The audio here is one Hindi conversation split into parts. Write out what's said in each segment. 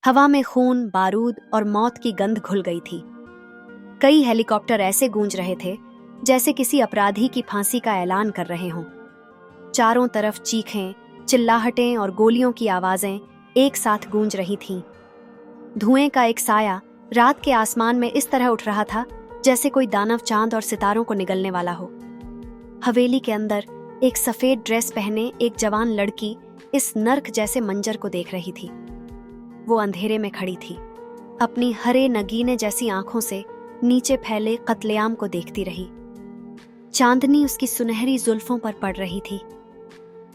हवा में खून, बारूद और मौत की गंध घुल गई थी। कई हेलीकॉप्टर ऐसे गूंज रहे थे जैसे किसी अपराधी की फांसी का ऐलान कर रहे हों। चारों तरफ चीखें, चिल्लाहटें और गोलियों की आवाजें एक साथ गूंज रही थीं। धुएं का एक साया रात के आसमान में इस तरह उठ रहा था जैसे कोई दानव चांद और सितारों को निगलने वाला हो। हवेली के अंदर एक सफेद ड्रेस पहने एक जवान लड़की इस नर्क जैसे मंजर को देख रही थी। वो अंधेरे में खड़ी थी, अपनी हरे नगीने जैसी आंखों से नीचे फैले कत्लेआम को देखती रही। चांदनी उसकी सुनहरी जुल्फों पर पड़ रही थी।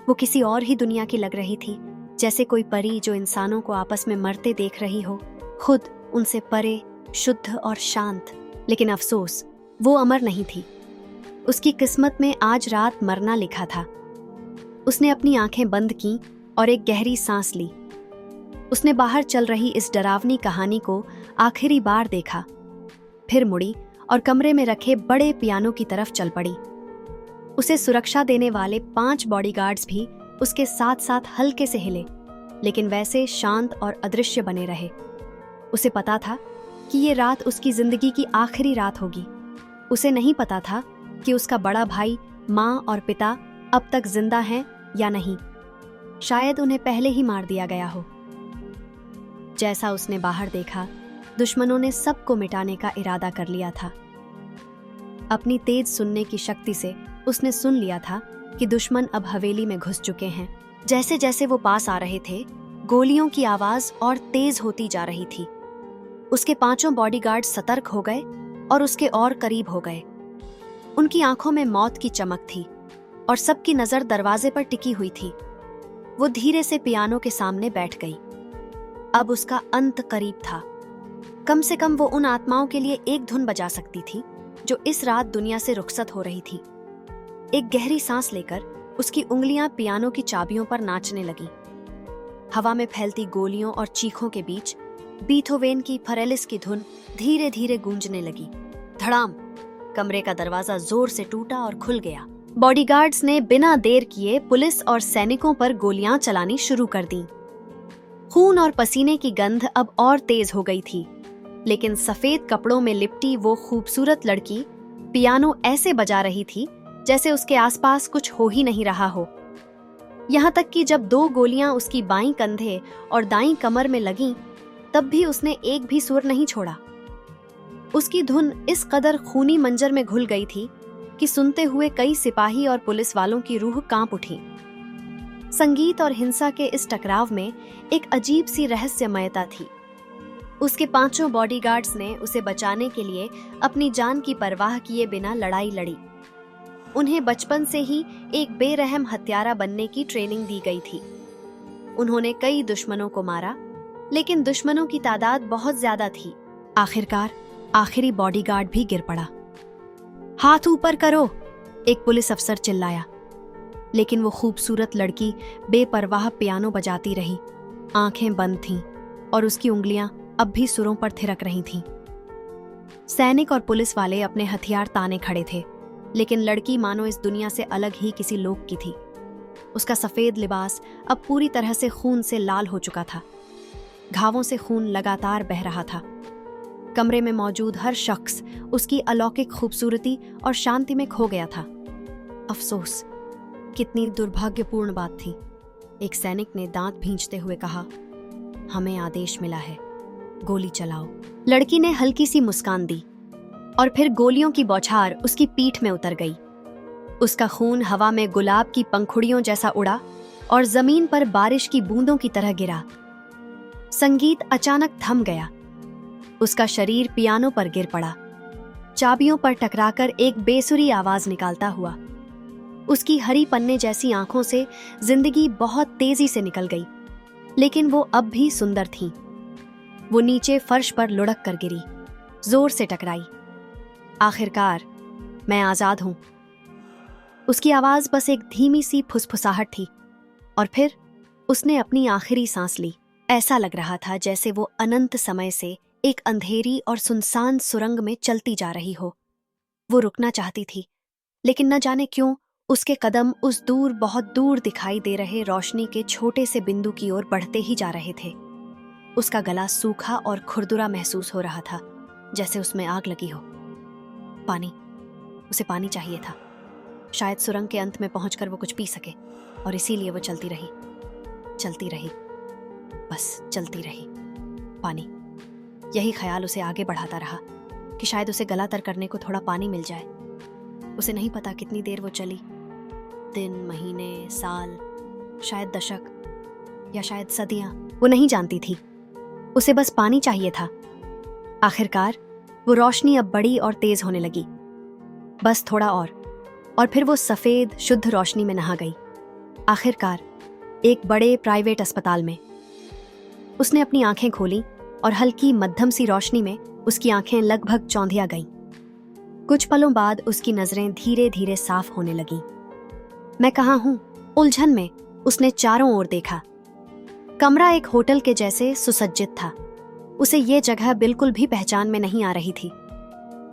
वो किसी और ही दुनिया की लग रही थी, जैसे कोई परी जो इंसानों को आपस में मरते देख रही हो, खुद उनसे परे, शुद्ध और शांत। लेकिन अफसोस, वो अमर नहीं थी। उसकी किस्मत में आज रात मरना लिखा था। उसने अपनी आंखें बंद की और एक गहरी सांस ली। उसने बाहर चल रही इस डरावनी कहानी को आखिरी बार देखा, फिर मुड़ी और कमरे में रखे बड़े पियानो की तरफ चल पड़ी। उसे सुरक्षा देने वाले 5 बॉडीगार्ड्स भी उसके साथ साथ हल्के से हिले, लेकिन वैसे शांत और अदृश्य बने रहे। उसे पता था कि ये रात उसकी जिंदगी की आखिरी रात होगी। उसे नहीं पता था कि उसका बड़ा भाई, माँ और पिता अब तक जिंदा हैं या नहीं। शायद उन्हें पहले ही मार दिया गया हो। जैसा उसने बाहर देखा, दुश्मनों ने सबको मिटाने का इरादा कर लिया था। अपनी तेज सुनने की शक्ति से उसने सुन लिया था कि दुश्मन अब हवेली में घुस चुके हैं। जैसे जैसे वो पास आ रहे थे, गोलियों की आवाज और तेज होती जा रही थी। उसके 5 बॉडीगार्ड सतर्क हो गए और उसके और करीब हो गए। उनकी आंखों में मौत की चमक थी और सबकी नजर दरवाजे पर टिकी हुई थी। वो धीरे से पियानो के सामने बैठ गई। अब उसका अंत करीब था। कम से कम वो उन आत्माओं के लिए एक धुन बजा सकती थी जो इस रात दुनिया से रुखसत हो रही थी। एक गहरी सांस लेकर उसकी उंगलियां पियानो की चाबियों पर नाचने लगी। हवा में फैलती गोलियों और चीखों के बीच बीथोवेन की फरेलिस की धुन धीरे धीरे गूंजने लगी। धड़ाम! कमरे का दरवाजा जोर से टूटा और खुल गया। बॉडीगार्ड्स ने बिना देर किए पुलिस और सैनिकों पर गोलियां चलानी शुरू कर दी। खून और पसीने की गंध अब और तेज हो गई थी, लेकिन सफेद कपड़ों में लिपटी वो खूबसूरत लड़की पियानो ऐसे बजा रही थी जैसे उसके आसपास कुछ हो ही नहीं रहा हो। यहाँ तक कि जब 2 गोलियां उसकी बाईं कंधे और दाईं कमर में लगीं, तब भी उसने एक भी सुर नहीं छोड़ा। उसकी धुन इस कदर खूनी मंजर में घुल गई थी कि सुनते हुए कई सिपाही और पुलिस वालों की रूह कांप उठी। संगीत और हिंसा के इस टकराव में एक अजीब सी रहस्यमयता थी। उसके 5 बॉडीगार्ड्स ने उसे बचाने के लिए अपनी जान की परवाह किए बिना लड़ाई लड़ी। उन्हें बचपन से ही एक बेरहम हत्यारा बनने की ट्रेनिंग दी गई थी। उन्होंने कई दुश्मनों को मारा, लेकिन दुश्मनों की तादाद बहुत ज्यादा थी। आखिरकार आखिरी बॉडीगार्ड भी गिर पड़ा। हाथ ऊपर करो! एक पुलिस अफसर चिल्लाया, लेकिन वो खूबसूरत लड़की बेपरवाह पियानो बजाती रही। आंखें बंद थीं और उसकी उंगलियां अब भी सुरों पर थिरक रही थीं। सैनिक और पुलिस वाले अपने हथियार ताने खड़े थे, लेकिन लड़की मानो इस दुनिया से अलग ही किसी लोक की थी। उसका सफेद लिबास अब पूरी तरह से खून से लाल हो चुका था। घावों से खून लगातार बह रहा था। कमरे में मौजूद हर शख्स उसकी अलौकिक खूबसूरती और शांति में खो गया था। अफसोस, कितनी दुर्भाग्यपूर्ण बात थी। एक सैनिक ने दांत भींचते हुए कहा, हमें आदेश मिला है, गोली चलाओ। लड़की ने हल्की सी मुस्कान दी और फिर गोलियों की बौछार उसकी पीठ में उतर गई। उसका खून हवा में गुलाब की पंखुड़ियों जैसा उड़ा और जमीन पर बारिश की बूंदों की तरह गिरा। संगीत अचानक थम गया। उसका शरीर पियानो पर गिर पड़ा, चाबियों पर टकराकर एक बेसुरी आवाज निकालता हुआ। उसकी हरी पन्ने जैसी आंखों से जिंदगी बहुत तेजी से निकल गई, लेकिन वो अब भी सुंदर थीं। वो नीचे फर्श पर लुढ़क कर गिरी, जोर से टकराई। आखिरकार मैं आजाद हूं। उसकी आवाज बस एक धीमी सी फुसफुसाहट थी और फिर उसने अपनी आखिरी सांस ली। ऐसा लग रहा था जैसे वो अनंत समय से एक अंधेरी और सुनसान सुरंग में चलती जा रही हो। वो रुकना चाहती थी, लेकिन न जाने क्यों उसके कदम उस दूर, बहुत दूर दिखाई दे रहे रोशनी के छोटे से बिंदु की ओर बढ़ते ही जा रहे थे। उसका गला सूखा और खुरदुरा महसूस हो रहा था, जैसे उसमें आग लगी हो। पानी, उसे पानी चाहिए था। शायद सुरंग के अंत में पहुंचकर वो कुछ पी सके, और इसीलिए वो चलती रही, बस चलती रही। पानी, यही ख्याल उसे आगे बढ़ाता रहा कि शायद उसे गला तर करने को थोड़ा पानी मिल जाए। उसे नहीं पता कितनी देर वो चली, दिन, महीने, साल, शायद दशक या शायद सदियां, वो नहीं जानती थी। उसे बस पानी चाहिए था। आखिरकार वो रोशनी अब बड़ी और तेज होने लगी। बस थोड़ा और फिर वो सफेद शुद्ध रोशनी में नहा गई। आखिरकार एक बड़े प्राइवेट अस्पताल में। उसने अपनी आंखें खोली और हल्की मध्यम सी रोशनी में उसकी आंखें लगभग चौंधिया गईं। कुछ पलों बाद उसकी नजरें धीरे धीरे साफ होने लगीं। मैं कहाँ हूं? उलझन में उसने चारों ओर देखा। कमरा एक होटल के जैसे सुसज्जित था। उसे ये जगह बिल्कुल भी पहचान में नहीं आ रही थी।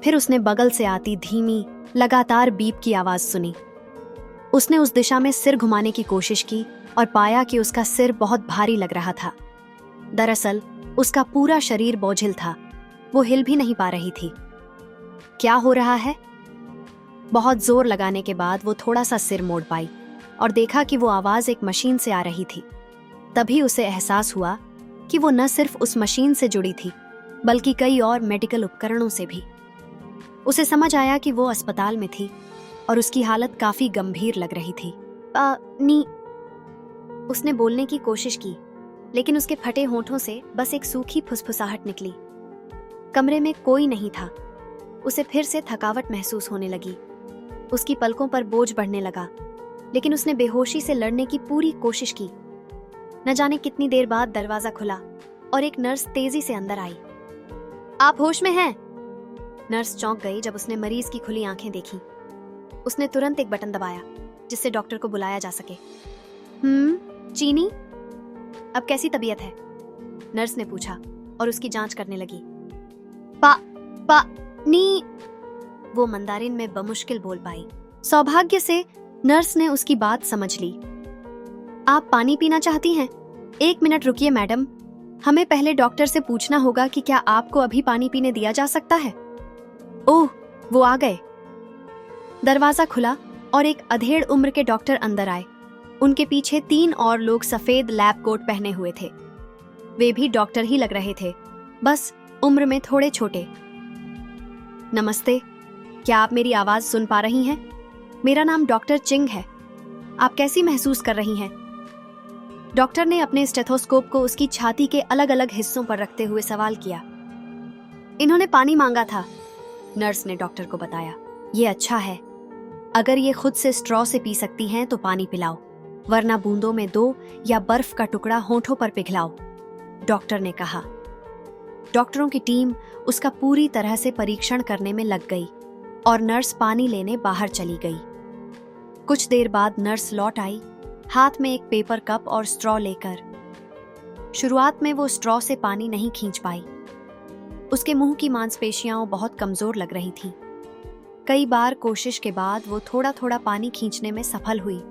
फिर उसने बगल से आती धीमी लगातार बीप की आवाज सुनी। उसने उस दिशा में सिर घुमाने की कोशिश की और पाया कि उसका सिर बहुत भारी लग रहा था। दरअसल उसका पूरा शरीर बोझिल था। वो हिल भी नहीं पा रही थी। क्या हो रहा है? बहुत जोर लगाने के बाद वो थोड़ा सा सिर मोड़ पाई और देखा कि वो आवाज एक मशीन से आ रही थी। तभी उसे एहसास हुआ कि वो न सिर्फ उस मशीन से जुड़ी थी, बल्कि कई और मेडिकल उपकरणों से भी। उसे समझ आया कि वो अस्पताल में थी और उसकी हालत काफी गंभीर लग रही थी। नी, उसने बोलने की कोशिश की, लेकिन उसके फटे होठों से बस एक सूखी फुसफुसाहट निकली। कमरे में कोई नहीं था। उसे फिर से थकावट महसूस होने लगी। उसकी पलकों पर बोझ बढ़ने लगा, लेकिन उसने बेहोशी से लड़ने की पूरी कोशिश की। न जाने कितनी देर बाद दरवाजा खुला और एक नर्स तेजी से अंदर आई। आप होश में हैं? नर्स चौंक गई जब उसने मरीज की खुली आंखें देखी। उसने तुरंत एक बटन दबाया जिससे डॉक्टर को बुलाया जा सके। चीनी, अब कैसी तबीयत है? नर्स ने पूछा और उसकी जांच करने लगी। नी, वो मंदारिन में बमुश्किल बोल पाई। सौभाग्य से नर्स ने उसकी बात समझ ली। आप पानी पीना चाहती हैं? 1 मिनट रुकिए मैडम, हमें पहले डॉक्टर से पूछना होगा कि क्या आपको अभी पानी पीने दिया जा सकता है। ओह, वो आ गए। दरवाजा खुला और एक अधेड़ उम्र के डॉक्टर अंदर आए। उनके पीछे 3 और लोग सफेद लैब कोट पहने हुए थे। वे भी डॉक्टर ही लग रहे थे, बस उम्र में थोड़े छोटे। नमस्ते, क्या आप मेरी आवाज सुन पा रही हैं? मेरा नाम डॉक्टर चिंग है। आप कैसी महसूस कर रही हैं? डॉक्टर ने अपने स्टेथोस्कोप को उसकी छाती के अलग अलग हिस्सों पर रखते हुए सवाल किया। इन्होंने पानी मांगा था, नर्स ने डॉक्टर को बताया। ये अच्छा है, अगर ये खुद से स्ट्रॉ से पी सकती हैं तो पानी पिलाओ, वरना बूंदों में दो या बर्फ का टुकड़ा होठों पर पिघलाओ, डॉक्टर ने कहा। डॉक्टरों की टीम उसका पूरी तरह से परीक्षण करने में लग गई और नर्स पानी लेने बाहर चली गई। कुछ देर बाद नर्स लौट आई, हाथ में एक पेपर कप और स्ट्रॉ लेकर। शुरुआत में वो स्ट्रॉ से पानी नहीं खींच पाई। उसके मुंह की मांसपेशियां बहुत कमजोर लग रही थीं। कई बार कोशिश के बाद वो थोड़ा थोड़ा पानी खींचने में सफल हुई,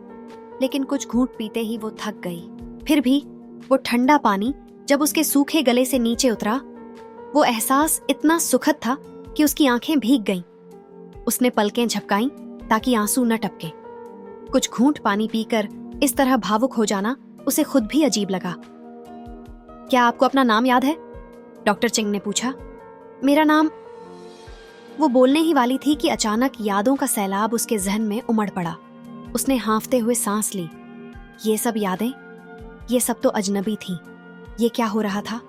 लेकिन कुछ घूंट पीते ही वो थक गई। फिर भी वो ठंडा पानी जब उसके सूखे गले से नीचे उतरा, वो एहसास इतना सुखद था कि उसकी आंखें भीग गईं। उसने पलकें झपकाईं ताकि आंसू न टपके। कुछ घूंट पानी पीकर इस तरह भावुक हो जाना उसे खुद भी अजीब लगा। क्या आपको अपना नाम याद है? डॉक्टर चिंग ने पूछा। मेरा नाम, वो बोलने ही वाली थी कि अचानक यादों का सैलाब उसके जहन में उमड़ पड़ा। उसने हांफते हुए सांस ली। ये सब यादें, ये सब तो अजनबी थीं। ये क्या हो रहा था?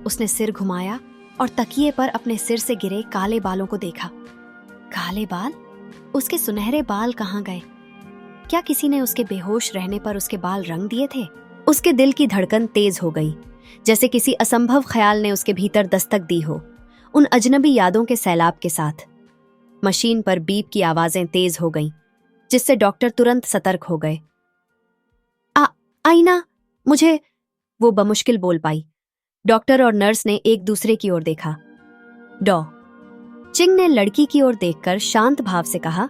उसने सिर घुमाया और तकिए पर अपने सिर से गिरे काले बालों को देखा। काले बाल? उसके सुनहरे बाल कहाँ गए? क्या किसी ने उसके बेहोश रहने पर उसके बाल रंग दिए थे? उसके दिल की धड़कन तेज हो गई, जैसे किसी असंभव ख्याल ने उसके भीतर दस्तक दी हो। उन अजनबी यादों के सैलाब के साथ मशीन पर बीप की आवाजें तेज हो गईं, जिससे डॉक्टर तुरंत सतर्क हो गए। आईना, मुझे, वो बमुश्किल बोल पाई। डॉक्टर और नर्स ने एक दूसरे की ओर देखा। डॉ चिंग ने लड़की की ओर देखकर शांत भाव से कहा,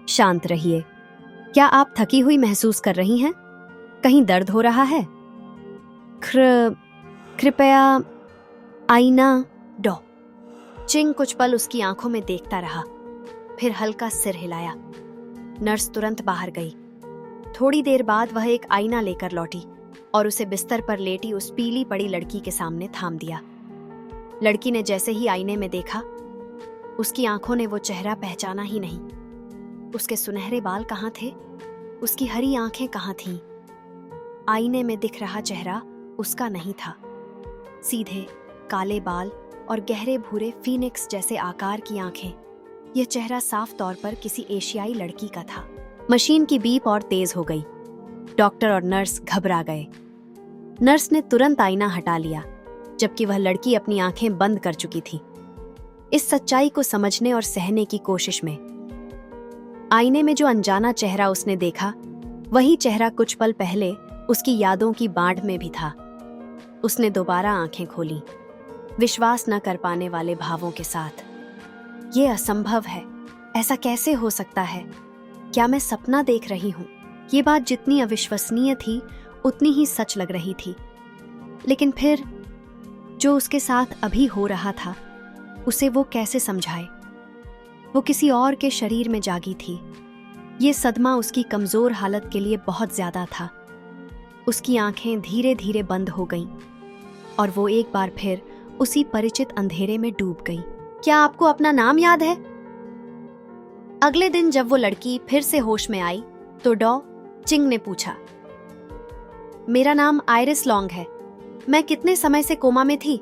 शांत रहिए। क्या आप थकी हुई महसूस कर रही हैं? कहीं दर्द हो रहा है? कृपया आईना डॉ। चिंग कुछ पल उसकी आंखों में देखता रहा, फिर हल्का सिर हिलाया। नर्स तुरंत बाहर गई। थोड़ी देर बाद वह एक आईना लेकर लौटी और उसे बिस्तर पर लेटी उस पीली पड़ी लड़की के सामने थाम दिया। लड़की ने जैसे ही आईने में देखा, उसकी आंखों ने वो चेहरा पहचाना ही नहीं। उसके सुनहरे बाल कहाँ थे, उसकी हरी आंखें कहाँ थीं? आईने में दिख रहा चेहरा उसका नहीं था। सीधे काले बाल और गहरे भूरे फीनिक्स जैसे आकार की आंखें। यह चेहरा साफ तौर पर किसी एशियाई लड़की का था। मशीन की बीप और तेज हो गई। डॉक्टर और नर्स घबरा गए। नर्स ने तुरंत आईना हटा लिया, जबकि वह लड़की अपनी आंखें बंद कर चुकी थी, इस सच्चाई को समझने और सहने की कोशिश में। आईने में जो अनजाना चेहरा उसने देखा, वही चेहरा कुछ पल पहले उसकी यादों की बाढ़ में भी था। उसने दोबारा आंखें खोली, विश्वास न कर पाने वाले भावों के साथ। ये असंभव है, ऐसा कैसे हो सकता है? क्या मैं सपना देख रही हूँ? ये बात जितनी अविश्वसनीय थी, उतनी ही सच लग रही थी। लेकिन फिर जो उसके साथ अभी हो रहा था, उसे वो कैसे समझाए? वो किसी और के शरीर में जागी थी। ये सदमा उसकी कमजोर हालत के लिए बहुत ज्यादा था। उसकी आंखें धीरे धीरे बंद हो गईं और वो एक बार फिर उसी परिचित अंधेरे में डूब गई। क्या आपको अपना नाम याद है? अगले दिन जब वो लड़की फिर से होश में आई, तो डॉ चिंग ने पूछा। मेरा नाम आइरिस लॉन्ग है। मैं कितने समय से कोमा में थी?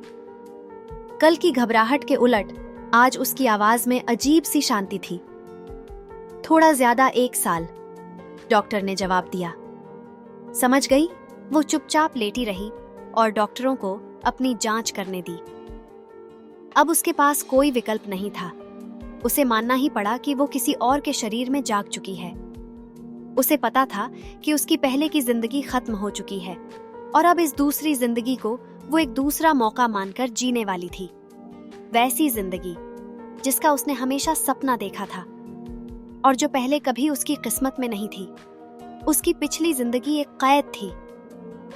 कल की घबराहट के उलट आज उसकी आवाज में अजीब सी शांति थी। थोड़ा ज्यादा 1 साल, डॉक्टर ने जवाब दिया। समझ गई? वो चुपचाप लेटी रही और डॉक्टरों को अपनी जांच करने दी। अब उसके पास कोई विकल्प नहीं था। उसे मानना ही पड़ा कि वो किसी और के शरीर में जाग चुकी है। उसे पता था कि उसकी पहले की जिंदगी खत्म हो चुकी है और अब इस दूसरी जिंदगी को वो एक दूसरा मौका मानकर जीने वाली थी। वैसी जिंदगी जिसका उसने हमेशा सपना देखा था और जो पहले कभी उसकी किस्मत में नहीं थी। उसकी पिछली जिंदगी एक कैद थी,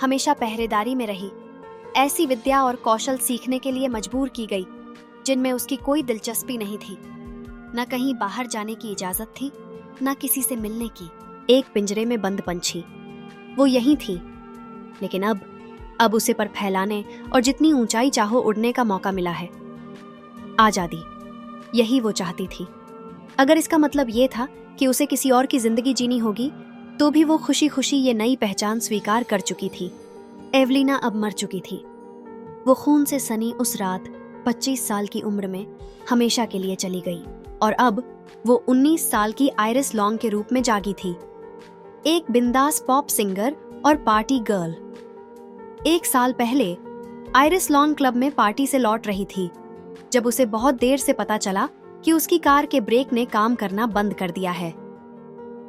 हमेशा पहरेदारी में रही, ऐसी विद्या और कौशल सीखने के लिए मजबूर की गई जिनमें उसकी कोई दिलचस्पी नहीं थी। न कहीं बाहर जाने की इजाजत थी, न किसी से मिलने की। एक पिंजरे में बंद पंछी, वो यही थी। लेकिन अब उसे पर फैलाने और जितनी ऊंचाई चाहो उड़ने का मौका मिला है। आजादी, यही वो चाहती थी। अगर इसका मतलब ये था कि उसे किसी और की जिंदगी जीनी होगी, तो भी वो खुशी खुशी ये नई पहचान स्वीकार कर चुकी थी। एवलीना अब मर चुकी थी। वो खून से सनी उस रात 25 साल की उम्र में हमेशा के लिए चली गई और अब वो 19 साल की आइरिस लॉन्ग के रूप में जागी थी, एक बिंदास पॉप सिंगर और पार्टी गर्ल। 1 साल पहले आइरिस लॉन्ग क्लब में पार्टी से लौट रही थी जब उसे बहुत देर से पता चला कि उसकी कार के ब्रेक ने काम करना बंद कर दिया है।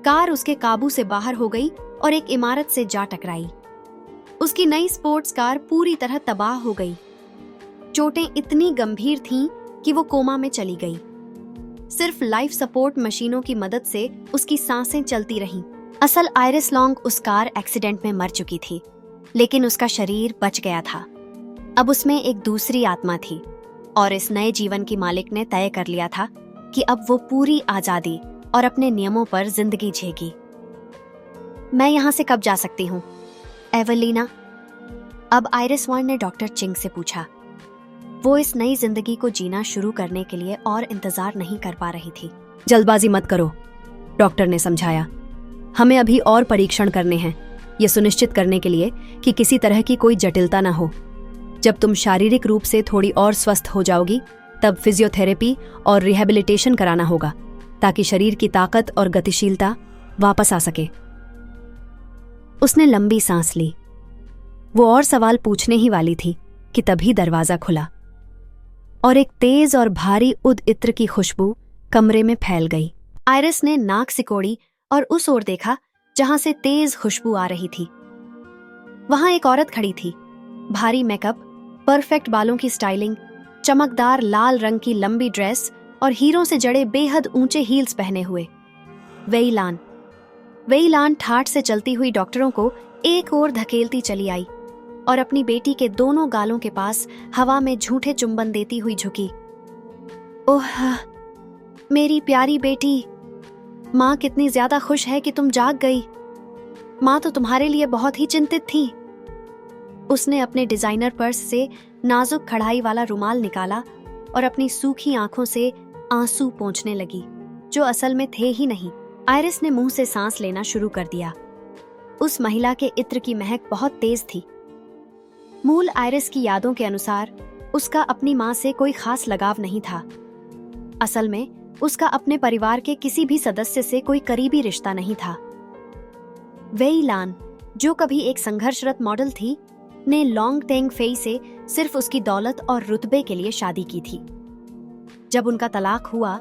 कार उसके काबू से बाहर हो गई और एक इमारत से जा टकराई। उसकी नई स्पोर्ट्स कार पूरी तरह तबाह हो गई। चोटें इतनी गंभीर थीं कि वो कोमा में चली गई। सिर्फ लाइफ सपोर्ट मशीनों की मदद से उसकी सांसें चलती रहीं। असल आइरिस लॉन्ग उस कार एक्सीडेंट में मर चुकी थी, लेकिन उसका शरीर बच गया था। अब उसमें एक दूसरी आत्मा थी और इस नए जीवन की मालिक ने तय कर लिया था कि अब वो पूरी आजादी और अपने नियमों पर जिंदगी जिएगी। मैं यहाँ से कब जा सकती हूँ, एवलीना? अब आइरिस वॉन ने डॉक्टर चिंग से पूछा। वो इस नई जिंदगी को जीना शुरू करने के लिए और इंतजार नहीं कर पा रही थी। जल्दबाजी मत करो, डॉक्टर ने समझाया। हमें अभी और परीक्षण करने हैं, ये सुनिश्चित करने के लिए कि किसी तरह की कोई जटिलता ना हो। जब तुम शारीरिक रूप से थोड़ी और स्वस्थ हो जाओगी, तब फिजियोथेरेपी और रिहैबिलिटेशन कराना होगा ताकि शरीर की ताकत और गतिशीलता वापस आ सके। उसने लंबी सांस ली। वो और सवाल पूछने ही वाली थी कि तभी दरवाजा खुला और एक तेज और भारी उद इत्र की खुशबू कमरे में फैल गई। आइरिस ने नाक सिकोड़ी और उस ओर देखा जहां से तेज खुशबू आ रही थी। वहां एक औरत खड़ी थी, भारी मेकअप, परफेक्ट बालों की स्टाइलिंग, चमकदार लाल रंग की लंबी ड्रेस और हीरों से जड़े बेहद ऊंचे हील्स पहने हुए। वेईलान ठाठ से चलती हुई डॉक्टरों को एक ओर धकेलती चली आई। और अपनी बेटी के दोनों गालों के पास हवा में झूठे चुंबन देती हुई झुकी। ओह मेरी प्यारी बेटी, माँ कितनी ज्यादा खुश है कि तुम जाग गई। माँ तो तुम्हारे लिए बहुत ही चिंतित थी। उसने अपने डिजाइनर पर्स से नाजुक कढ़ाई वाला रुमाल निकाला और अपनी सूखी आंखों से आंसू पोंछने लगी, जो असल में थे ही नहीं। आयरिस ने मुंह से सांस लेना शुरू कर दिया। उस महिला के इत्र की महक बहुत तेज थी। मूल आयरिस की यादों के अनुसार उसका अपनी माँ से कोई खास लगाव नहीं था। असल में उसका अपने परिवार के किसी भी सदस्य से कोई करीबी रिश्ता नहीं था। वेई लान, जो कभी एक संघर्षरत मॉडल थी, ने लॉन्ग टेंग फेई से सिर्फ उसकी दौलत और रुतबे के लिए शादी की थी। जब उनका तलाक हुआ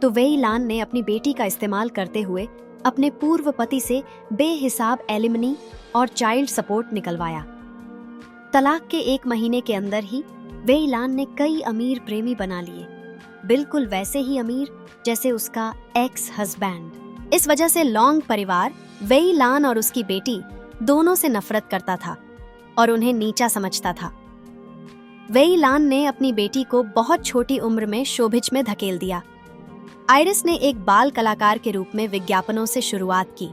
तो वेई लान ने अपनी बेटी का इस्तेमाल करते हुए अपने पूर्व पति से बेहिसाब एलिमनी और चाइल्ड सपोर्ट निकलवाया। तलाक के 1 महीने के अंदर ही वेई लान ने कई अमीर प्रेमी बना लिए, बिल्कुल वैसे ही अमीर जैसे उसका एक्स हस्बैंड। इस वजह से लॉन्ग परिवार वेई लान और उसकी बेटी दोनों से नफरत करता था और उन्हें नीचा समझता था। वेई लान ने अपनी बेटी को बहुत छोटी उम्र में शोबिज में धकेल दिया। आयरिस ने एक बाल कलाकार के रूप में विज्ञापनों से शुरुआत की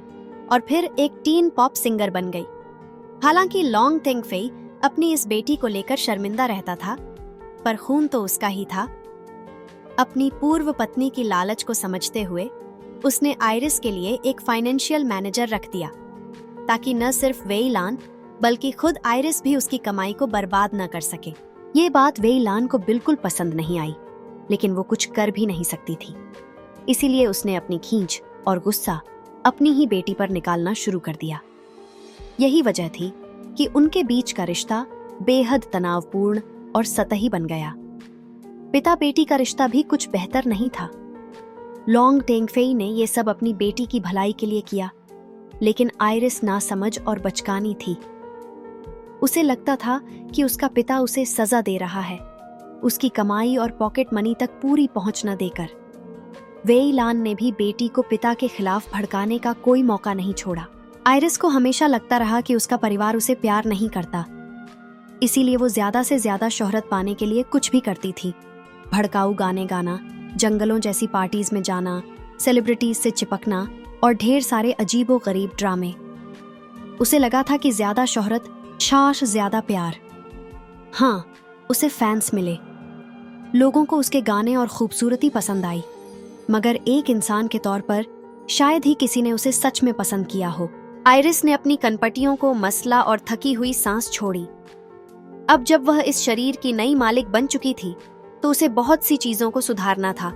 और फिर एक टीन पॉप सिंगर बन गई। हालांकि लॉन्ग टेंग फेई अपनी इस बेटी को लेकर शर्मिंदा रहता था, पर खून तो उसका ही था। अपनी पूर्व पत्नी की लालच को समझते हुए उसने आयरिस के लिए एक फाइनेंशियल मैनेजर रख दिया, ताकि न सिर्फ वेई लान बल्कि खुद आयरिस भी उसकी कमाई को बर्बाद न कर सके। ये बात वेई लान को बिल्कुल पसंद नहीं आई, लेकिन वो कुछ कर भी नहीं सकती थी। इसीलिए उसने अपनी खींच और गुस्सा अपनी ही बेटी पर निकालना शुरू कर दिया। यही वजह थी कि उनके बीच का रिश्ता बेहद तनावपूर्ण और सतही बन गया। पिता बेटी का रिश्ता भी कुछ बेहतर नहीं था। लॉन्ग टेंग फेई ने ये सब अपनी बेटी की भलाई के लिए किया, लेकिन आयरिस नासमझ और बचकानी थी। उसे लगता था कि उसका पिता उसे सजा दे रहा है, उसकी कमाई और पॉकेट मनी तक पूरी पहुंच न देकर। वेई लान ने भी बेटी को पिता के खिलाफ भड़काने का कोई मौका नहीं छोड़ा। आयरिस को हमेशा लगता रहा कि उसका परिवार उसे प्यार नहीं करता, इसीलिए वो ज्यादा से ज्यादा शोहरत पाने के लिए कुछ भी करती थी। भड़काऊ गाने गाना, जंगलों जैसी पार्टीज में जाना, सेलिब्रिटीज से चिपकना और ढेर सारे अजीबो गरीब ड्रामे। उसे लगा था कि ज्यादा शोहरत शाश ज्यादा प्यार। हाँ, उसे फैंस मिले, लोगों को उसके गाने और खूबसूरती पसंद आई, मगर एक इंसान के तौर पर शायद ही किसी ने उसे सच में पसंद किया हो। आयरिस ने अपनी कनपटियों को मसला और थकी हुई सांस छोड़ी। अब जब वह इस शरीर की नई मालिक बन चुकी थी तो उसे बहुत सी चीजों को सुधारना था।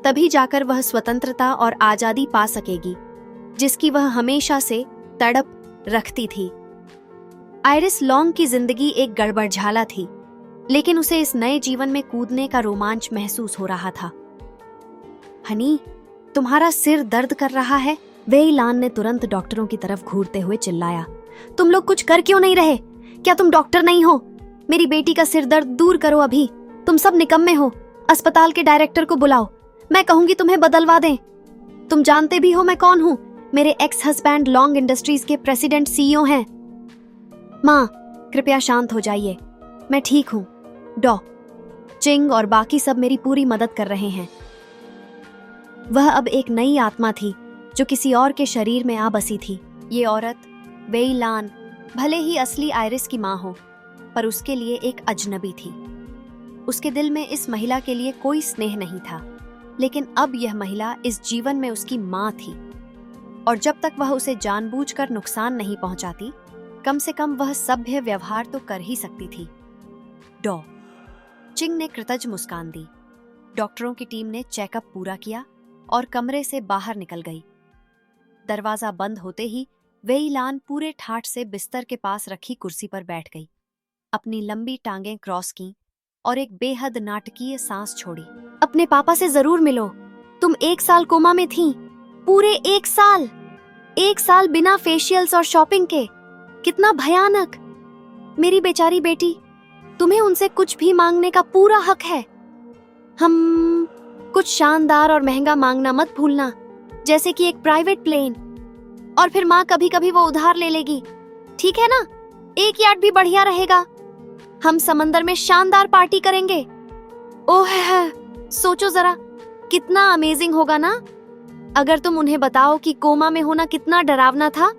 तभी जाकर वह स्वतंत्रता और आजादी पा सकेगी, जिसकी वह हमेशा से तड़प रखती थी। आयरिस लॉन्ग की जिंदगी एक गड़बड़झाला थी, लेकिन उसे इस नए जीवन में कूदने का रोमांच महसूस हो रहा था। हनी, तुम्हारा सिर दर्द कर रहा है? वेई लान ने तुरंत डॉक्टरों की तरफ घूरते हुए चिल्लाया। तुम लोग कुछ कर क्यों नहीं रहे? क्या तुम डॉक्टर नहीं हो? मेरी बेटी का सिर दर्द दूर करो अभी। तुम सब निकम्मे हो। अस्पताल के डायरेक्टर को बुलाओ, मैं कहूंगी तुम्हें बदलवा दें। तुम जानते भी हो मैं कौन हूँ। मेरे एक्स हस्बैंड लॉन्ग इंडस्ट्रीज के प्रेसिडेंट सीईओ हैं। माँ, कृपया शांत हो जाइए, मैं ठीक हूँ। डॉ चिंग और बाकी सब मेरी पूरी मदद कर रहे हैं। वह अब एक नई आत्मा थी जो किसी और के शरीर में आ बसी थी। ये औरत वेई लान भले ही असली आयरिस की माँ हो, पर उसके लिए एक अजनबी थी। उसके दिल में इस महिला के लिए कोई स्नेह नहीं था, लेकिन अब यह महिला इस जीवन में उसकी माँ थी, और जब तक वह उसे जानबूझकर नुकसान नहीं पहुंचाती, कम से कम वह सभ्य व्यवहार तो कर ही सकती थी। डॉ चिंग ने कृतज्ञ मुस्कान दी। डॉक्टरों की टीम ने चेकअप पूरा किया और कमरे से बाहर निकल गई। दरवाजा बंद होते ही वेई लान पूरे ठाठ से बिस्तर के पास रखी कुर्सी पर बैठ गई, अपनी लंबी टांगें क्रॉस की और एक बेहद नाटकीय सांस छोड़ी। अपने पापा से जरूर मिलो। तुम 1 साल कोमा में थीं, पूरे 1 साल। 1 साल बिना फेशियल्स और शॉपिंग के। कितना भयानक। मेरी बेचारी बेटी, तुम्हें उनसे कुछ भी मांगने का पूरा हक है। हम कुछ शानदार और महंगा मांगना मत भूलना, जैसे कि एक प्राइवेट प्लेन। और फिर माँ कभी कभी वो उधार ले लेगी, ठीक है ना? 1 यार्ड भी बढ़िया रहेगा। हम समंदर में शानदार पार्टी करेंगे। ओह है, सोचो जरा, कितना अमेजिंग होगा ना। अगर तुम उन्हें बताओ कि कोमा में होना कितना डरावना था,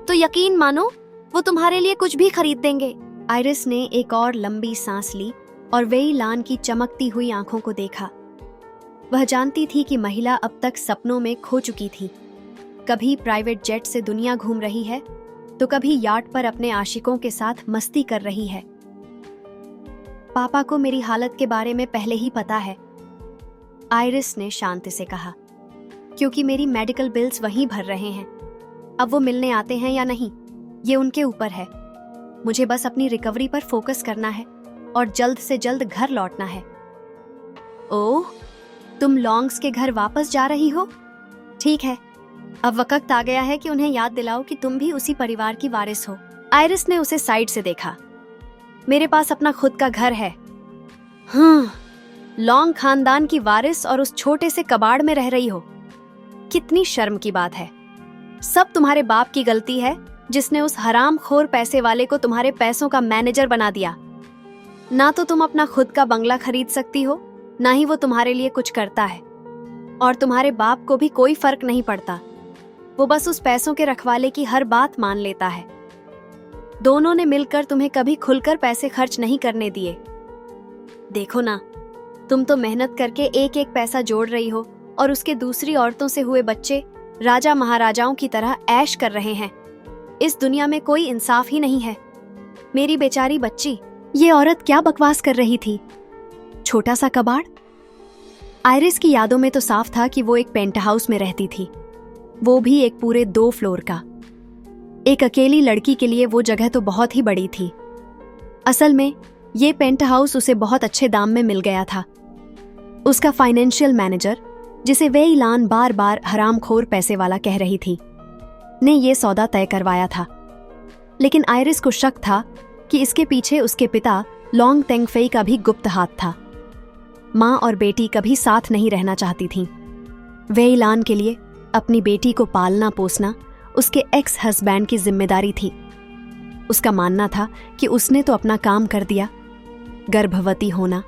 तो यकीन मानो वो तुम्हारे लिए कुछ भी खरीद देंगे। आइरिस ने एक और लंबी सांस ली और वेई लान की चमकती हुई आंखों को देखा। वह जानती थी कि महिला अब तक सपनों में खो चुकी थी। कभी प्राइवेट जेट से दुनिया घूम रही है, तो कभी यार्ड पर अपने आशिकों के साथ मस्ती कर रही है। पापा को मेरी हालत के बारे में पहले ही पता है, आइरिस ने शांति से कहा, क्योंकि मेरी मेडिकल बिल्स वहीं भर रहे हैं। अब वो मिलने आते हैं या नहीं, ये उनके ऊपर है। मुझे बस अपनी रिकवरी पर फोकस करना है और जल्द से जल्द घर लौटना है। ओह, तुम लॉन्ग्स के घर वापस जा रही हो? ठीक है, अब वक्त आ गया है कि उन्हें याद दिलाओ कि तुम भी उसी परिवार की वारिस हो। आइरिस ने उसे साइड से देखा। मेरे पास अपना खुद का घर है। लॉन्ग खानदान की वारिस और उस छोटे से कबाड़ में रह रही हो। कितनी शर्म की बात है। सब तुम्हारे बाप की गलती है, जिसने उस हरामखोर पैसे वाले को तुम्हारे पैसों का मैनेजर बना दिया। ना तो तुम अपना खुद का बंगला खरीद सकती हो, ना ही वो तुम्हारे लिए कुछ करता है। और तुम्हारे बाप को भी कोई फर्क नहीं पड़ता। वो बस उस पैसों के रखवाले की हर बात मान लेता है। दोनों ने मिलकर तुम्हें कभी खुलकर पैसे खर्च नहीं करने दिए। देखो ना, तुम तो मेहनत करके एक एक पैसा जोड़ रही हो और उसके दूसरी औरतों से हुए बच्चे राजा महाराजाओं की तरह ऐश कर रहे हैं। इस दुनिया में कोई इंसाफ ही नहीं है। मेरी बेचारी बच्ची, ये औरत क्या बकवास कर रही थी? छोटा सा कबाड़? आइरिस की यादों में तो साफ था कि वो एक पेंट हाउस में रहती थी, वो भी एक पूरे 2 फ्लोर का। एक अकेली लड़की के लिए वो जगह तो बहुत ही बड़ी थी। असल में ये पेंट हाउस उसे बहुत अच्छे दाम में मिल गया था। उसका फाइनेंशियल मैनेजर, जिसे वेई लान बार बार हरामखोर पैसे वाला कह रही थी, ने ये सौदा तय करवाया था। लेकिन आइरिस को शक था कि इसके पीछे उसके पिता लॉन्ग तेंगफेई का भी गुप्त हाथ था। माँ और बेटी कभी साथ नहीं रहना चाहती थीं। वेई लान के लिए अपनी बेटी को पालना पोसना उसके एक्स हस्बैंड की जिम्मेदारी थी। उसका मानना था कि उसने तो अपना काम कर दिया। गर्भवती होना,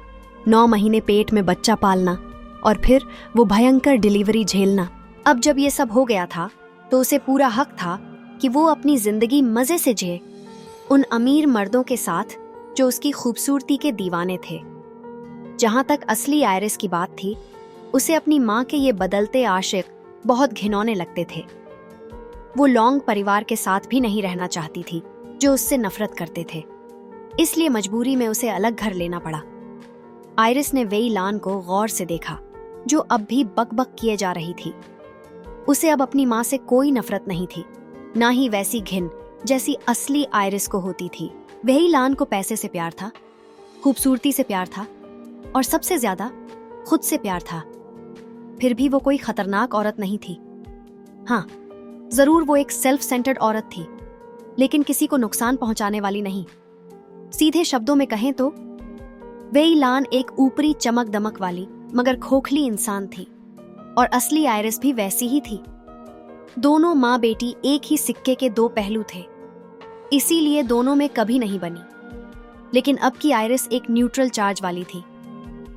9 महीने पेट में बच्चा पालना और फिर वो भयंकर डिलीवरी झेलना। अब जब ये सब हो गया था, तो उसे पूरा हक था कि वो अपनी जिंदगी मजे से जिए, उन अमीर मर्दों के साथ जो उसकी खूबसूरती के दीवाने थे। जहां तक असली आइरिस की बात थी, उसे अपनी माँ के ये बदलते आशिक बहुत घिनौने लगते थे। वो लॉन्ग परिवार के साथ भी नहीं रहना चाहती थी, जो उससे नफरत करते थे। इसलिए मजबूरी में उसे अलग घर लेना पड़ा। आइरिस ने वेई लान को गौर से देखा, जो अब भी बकबक किए जा रही थी। उसे अब अपनी माँ से कोई नफरत नहीं थी, ना ही वैसी घिन जैसी असली आइरिस को होती थी। वेई लान को पैसे से प्यार था, खूबसूरती से प्यार था और सबसे ज्यादा खुद से प्यार था। फिर भी वो कोई खतरनाक औरत नहीं थी। हाँ, जरूर वो एक सेल्फ सेंटर्ड औरत थी, लेकिन किसी को नुकसान पहुंचाने वाली नहीं। सीधे शब्दों में कहें तो वेई लान एक ऊपरी चमक दमक वाली मगर खोखली इंसान थी, और असली आइरिस भी वैसी ही थी। दोनों माँ बेटी एक ही सिक्के के 2 पहलू थे, इसीलिए दोनों में कभी नहीं बनी। लेकिन अब की आइरिस एक न्यूट्रल चार्ज वाली थी,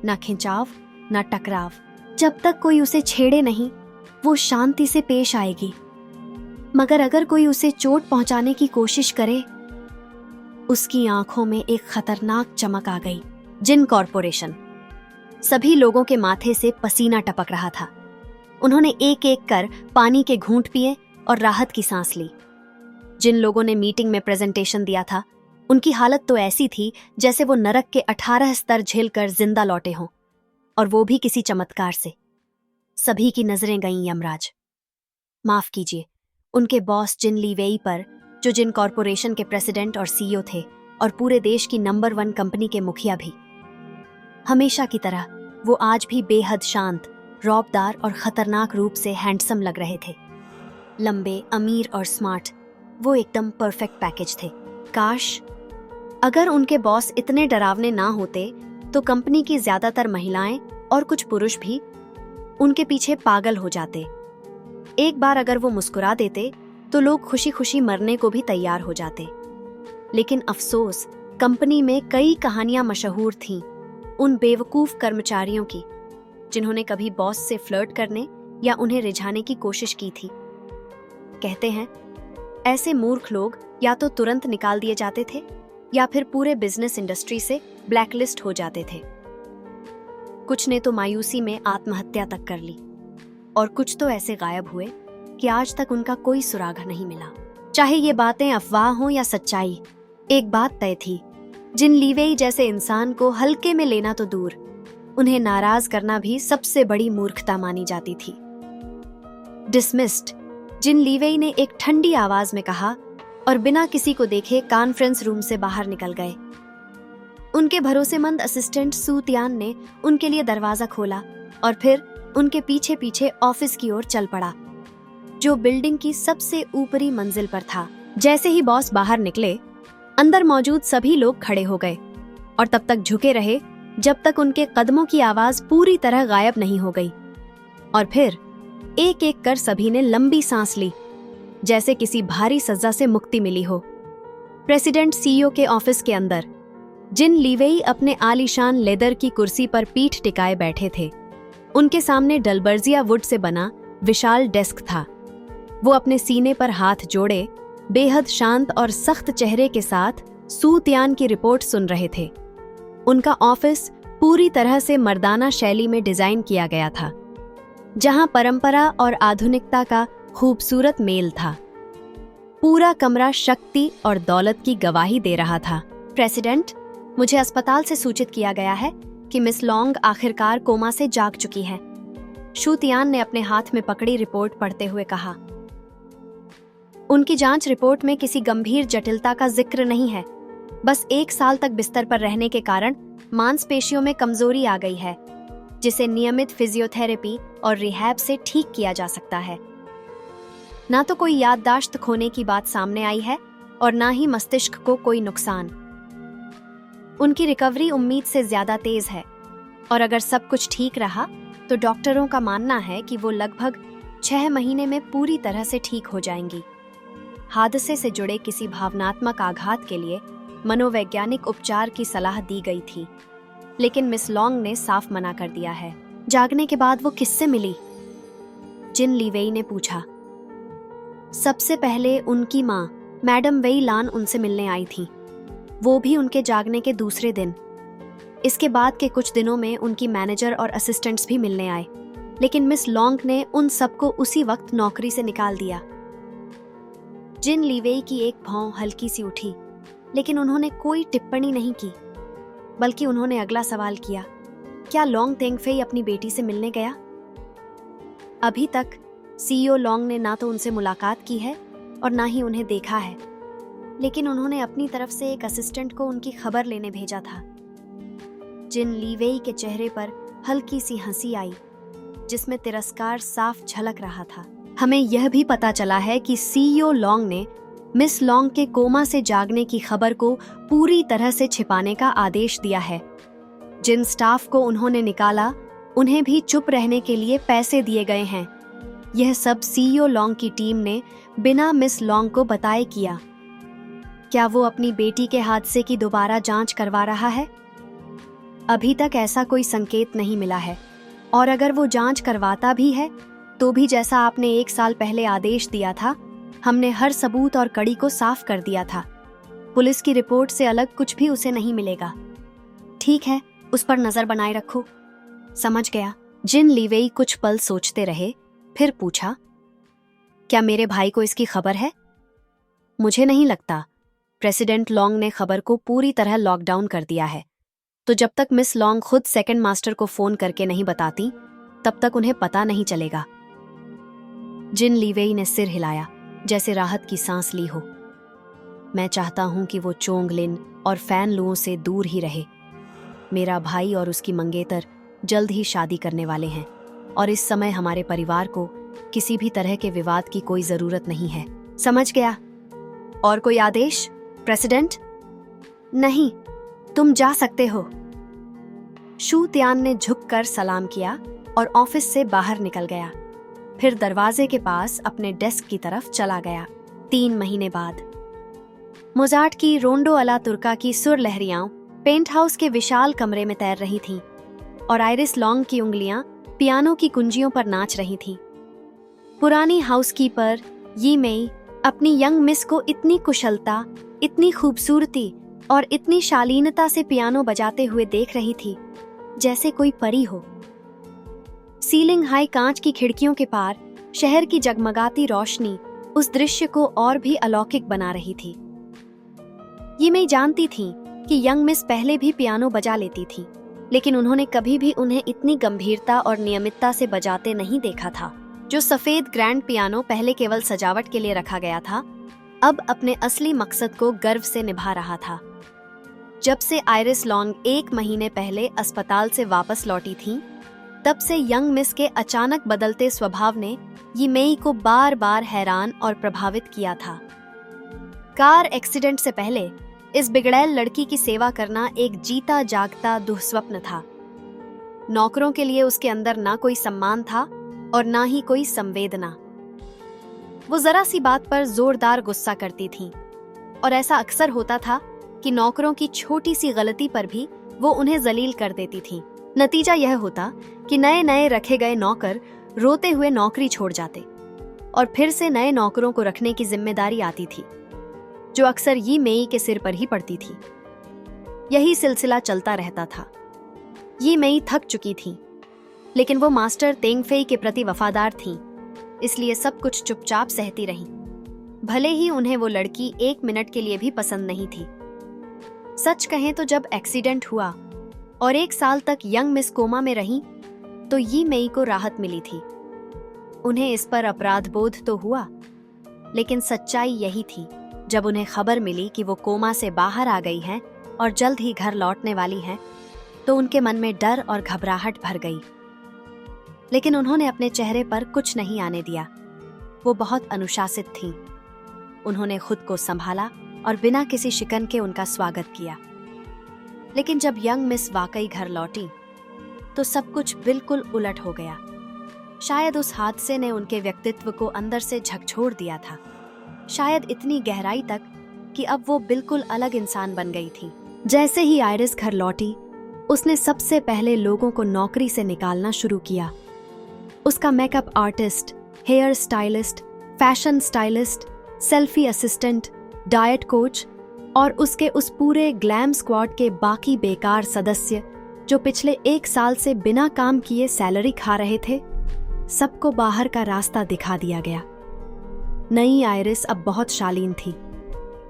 ना खिंचाव ना टकराव। जब तक कोई उसे छेड़े नहीं, वो शांति से पेश आएगी, मगर अगर कोई उसे चोट पहुंचाने की कोशिश करे। उसकी आंखों में एक खतरनाक चमक आ गई। जिन कॉरपोरेशन। सभी लोगों के माथे से पसीना टपक रहा था। उन्होंने एक एक कर पानी के घूंट पिए और राहत की सांस ली। जिन लोगों ने मीटिंग में प्रेजेंटेशन दिया था, उनकी हालत तो ऐसी थी जैसे वो नरक के 18 स्तर झेलकर जिंदा लौटे हों, और वो भी किसी चमत्कार से। सभी की नजरें गईं यमराज, माफ कीजिए, उनके बॉस जिन ली वेई पर, जो जिन कॉरपोरेशन के प्रेसिडेंट और सीईओ थे और पूरे देश की नंबर 1 कंपनी के मुखिया भी। हमेशा की तरह वो आज भी बेहद शांत, रौबदार और खतरनाक रूप से हैंडसम लग रहे थे। लंबे, अमीर और स्मार्ट, वो एकदम परफेक्ट पैकेज थे। काश अगर उनके बॉस इतने डरावने ना होते, तो कंपनी की ज्यादातर महिलाएं और कुछ पुरुष भी उनके पीछे पागल हो जाते। एक बार अगर वो मुस्कुरा देते, तो लोग खुशी खुशी मरने को भी तैयार हो जाते। लेकिन अफसोस, कंपनी में कई कहानियां मशहूर थीं उन बेवकूफ कर्मचारियों की जिन्होंने कभी बॉस से फ्लर्ट करने या उन्हें रिझाने की कोशिश की थी। कहते हैं, ऐसे मूर्ख लोग या तो तुरंत निकाल दिए जाते थे या फिर पूरे बिजनेस इंडस्ट्री से ब्लैकलिस्ट हो जाते थे। कुछ ने तो मायूसी में आत्महत्या तक कर ली और कुछ तो ऐसे गायब हुए कि आज तक उनका कोई सुराग नहीं मिला। चाहे ये बातें अफवाह हों या सच्चाई, एक बात तय थी, जिन लीवेई जैसे इंसान को हल्के में लेना तो दूर, उन्हें नाराज करना भी सबसे बड़ी मूर्खता मानी जाती थी। डिसमिस्ड, जिन लीवेई ने एक ठंडी आवाज में कहा और बिना किसी को देखे कॉन्फ्रेंस रूम से बाहर निकल गए। उनके भरोसेमंद असिस्टेंट सू तियान ने उनके लिए दरवाजा खोला और फिर उनके पीछे पीछे ऑफिस की ओर चल पड़ा, जो बिल्डिंग की सबसे ऊपरी मंजिल पर था। जैसे ही बॉस बाहर निकले, अंदर मौजूद सभी लोग खड़े हो गए और तब तक झुके रहे जब तक उनके कदमों की आवाज पूरी तरह गायब नहीं हो गई। और फिर एक एक कर सभी ने लंबी सांस ली, जैसे किसी भारी सजा से मुक्ति मिली हो। प्रेसिडेंट सीईओ के ऑफिस के अंदर जिन लीवेई अपने आलीशान लेदर की कुर्सी पर पीठ टिकाए बैठे थे, उनके सामने डलबर्जिया वुड से बना विशाल डेस्क था। वो अपने सीने पर हाथ जोड़े बेहद शांत और सख्त चेहरे के साथ सू तियान की रिपोर्ट सुन रहे थे। उनका ऑफिस पूरी तरह से मर्दाना शैली में डिजाइन किया गया था, जहां परंपरा और आधुनिकता का खूबसूरत मेल था। पूरा कमरा शक्ति और दौलत की गवाही दे रहा था। प्रेसिडेंट, मुझे अस्पताल से सूचित किया गया है कि मिस लॉन्ग आखिरकार कोमा से जाग चुकी हैं। शू तियान ने अपने हाथ में पकड़ी रिपोर्ट पढ़ते हुए कहा। उनकी जांच रिपोर्ट में किसी गंभीर जटिलता का जिक्र नहीं है, बस 1 साल तक बिस्तर पर रहने के कारण मांसपेशियों में कमजोरी आ गई है, जिसे नियमित फिजियोथेरेपी और रिहैब से ठीक किया जा सकता है। ना तो कोई याददाश्त खोने की बात सामने आई है और ना ही मस्तिष्क को कोई नुकसान। उनकी रिकवरी उम्मीद से ज्यादा तेज है और अगर सब कुछ ठीक रहा तो डॉक्टरों का मानना है कि वो लगभग 6 महीने में पूरी तरह से ठीक हो जाएंगी। हादसे से जुड़े किसी भावनात्मक आघात के लिए मनोवैज्ञानिक उपचार की सलाह दी गई थी, लेकिन मिस लॉन्ग ने साफ मना कर दिया है। जागने के बाद वो किससे मिली? जिन लीवेई ने पूछा। सबसे पहले उनकी माँ मैडम वेई लान उनसे मिलने आई थी, वो भी उनके जागने के दूसरे दिन। इसके बाद के कुछ दिनों में उनकी मैनेजर और असिस्टेंट्स भी मिलने आए, लेकिन मिस लॉन्ग ने उन सबको उसी वक्त नौकरी से निकाल दिया। जिन लीवेई की एक भौं हल्की सी उठी, लेकिन उन्होंने कोई टिप्पणी नहीं की, बल्कि उन्होंने अगला सवाल किया, क्या लॉन्ग तेंगफेई अपनी बेटी से मिलने गया? अभी तक सीईओ लॉन्ग ने ना तो उनसे मुलाकात की है और ना ही उन्हें देखा है, लेकिन उन्होंने अपनी तरफ से एक असिस्टेंट को उनकी खबर लेने भेजा था। जिन लीवेई के चेहरे पर हल्की सी हंसी आई, जिसमें तिरस्कार साफ झलक रहा था। हमें यह भी पता चला है कि सीईओ लॉन्ग ने मिस लॉन्ग के कोमा से जागने की खबर को पूरी तरह से छिपाने का आदेश दिया है। जिन स्टाफ को उन्होंने निकाला, उन्हें भी चुप रहने के लिए पैसे दिए गए हैं। यह सब सीईओ लॉन्ग की टीम ने बिना मिस लॉन्ग को बताए किया। क्या वो अपनी बेटी के हादसे की दोबारा जांच करवा रहा है? अभी तक ऐसा कोई संकेत नहीं मिला है, और अगर वो जांच करवाता भी है तो भी जैसा आपने 1 साल पहले आदेश दिया था, हमने हर सबूत और कड़ी को साफ कर दिया था। पुलिस की रिपोर्ट से अलग कुछ भी उसे नहीं मिलेगा। ठीक है, उस पर नजर बनाए रखो। समझ गया। जिन लीवेई कुछ पल सोचते रहे, फिर पूछा, क्या मेरे भाई को इसकी खबर है? मुझे नहीं लगता। प्रेसिडेंट लॉन्ग ने खबर को पूरी तरह लॉकडाउन कर दिया है, तो जब तक मिस लॉन्ग खुद सेकंड मास्टर को फोन करके नहीं बताती, तब तक उन्हें पता नहीं चलेगा। जिन लीवेई ने सिर हिलाया, जैसे राहत की सांस ली हो। मैं चाहता हूं कि वो चोंग लिन और फैन लुओं से दूर ही रहे। मेरा भाई और उसकी मंगेतर जल्द ही शादी करने वाले हैं, और इस समय हमारे परिवार को किसी भी तरह के विवाद की कोई जरूरत नहीं है। समझ गया। और कोई आदेश, प्रेसिडेंट? नहीं, तुम जा सकते हो। शू तियान ने झुककर सलाम किया और ऑफिस से बाहर निकल गया। फिर दरवाजे के पास अपने डेस्क की तरफ चला गया। 3 महीने बाद मोजार्ट की रोंडो अला तुर्का की सुर लहरियां पेंट हाउस के विशाल कमरे में तैर रही थीं और आइरिस लॉन्ग की उंगलियां पियानो की कुंजियों पर नाच रही थीं। पुरानी हाउसकीपर यी मेई अपनी यंग मिस को इतनी कुशलता, इतनी खूबसूरती और इतनी शालीनता से पियानो बजाते हुए देख रही थी जैसे कोई परी हो। सीलिंग हाई कांच की खिड़कियों के पार शहर की जगमगाती रोशनी उस दृश्य को और भी अलौकिक बना रही थी। ये मैं जानती थी कि यंग मिस पहले भी पियानो बजा लेती थी, लेकिन उन्होंने कभी भी उन्हें इतनी गंभीरता और नियमितता से बजाते नहीं देखा था। जो सफेद ग्रैंड पियानो पहले केवल सजावट के लिए रखा गया था, अब अपने असली मकसद को गर्व से निभा रहा था। जब से आइरिस लॉन्ग 1 महीने पहले अस्पताल से वापस लौटी थीं, तब से यंग मिस के अचानक बदलते स्वभाव ने यी मेई को बार बार हैरान और प्रभावित किया था। कार एक्सीडेंट से पहले इस बिगड़ैल लड़की की सेवा करना एक जीता जागता दुःस्वप्न था। नौकरों के लिए उसके अंदर ना कोई सम्मान था और ना ही कोई संवेदना। वो जरा सी बात पर जोरदार गुस्सा करती थीं और ऐसा अक्सर होता था कि नौकरों की छोटी सी गलती पर भी वो उन्हें जलील कर देती थीं। नतीजा यह होता कि नए नए रखे गए नौकर रोते हुए नौकरी छोड़ जाते और फिर से नए नौकरों को रखने की जिम्मेदारी आती थी, जो अक्सर यी मेई के सिर पर ही पड़ती थी। यही सिलसिला चलता रहता था। यी मेई थक चुकी थी, लेकिन वो मास्टर तेंगफेई के प्रति वफादार थीं, इसलिए सब कुछ चुपचाप सहती रहीं, भले ही उन्हें वो लड़की 1 मिनट के लिए भी पसंद नहीं थी। सच कहें तो जब एक्सीडेंट हुआ और 1 साल तक यंग मिस कोमा में रहीं, तो यी मेई को राहत मिली थी। उन्हें इस पर अपराध बोध तो हुआ, लेकिन सच्चाई यही थी। जब उन्हें खबर मिली कि वो कोमा से बाहर आ गई हैं और जल्द ही घर लौटने वाली हैं, तो उनके मन में डर और घबराहट भर गई। लेकिन उन्होंने अपने चेहरे पर कुछ नहीं आने दिया। वो बहुत अनुशासित थीं। उन्होंने खुद को संभाला और बिना किसी शिकन के उनका स्वागत किया। लेकिन जब यंग मिस वाकई घर लौटी, तो सब कुछ बिल्कुल उलट हो गया। शायद उस हादसे ने उनके व्यक्तित्व को अंदर से झकझोर दिया था, शायद इतनी गहराई तक कि अब वो बिल्कुल अलग इंसान बन गई थी। जैसे ही आइरिस घर लौटी, उसने सबसे पहले लोगों को नौकरी से निकालना शुरू किया। उसका makeup artist, hair stylist, fashion stylist, selfie assistant, diet coach और उसके उस पूरे ग्लैम स्क्वाड के बाकी बेकार सदस्य जो पिछले 1 साल से बिना काम किए सैलरी खा रहे थे, सबको बाहर का रास्ता दिखा दिया गया। नई आइरिस अब बहुत शालीन थी।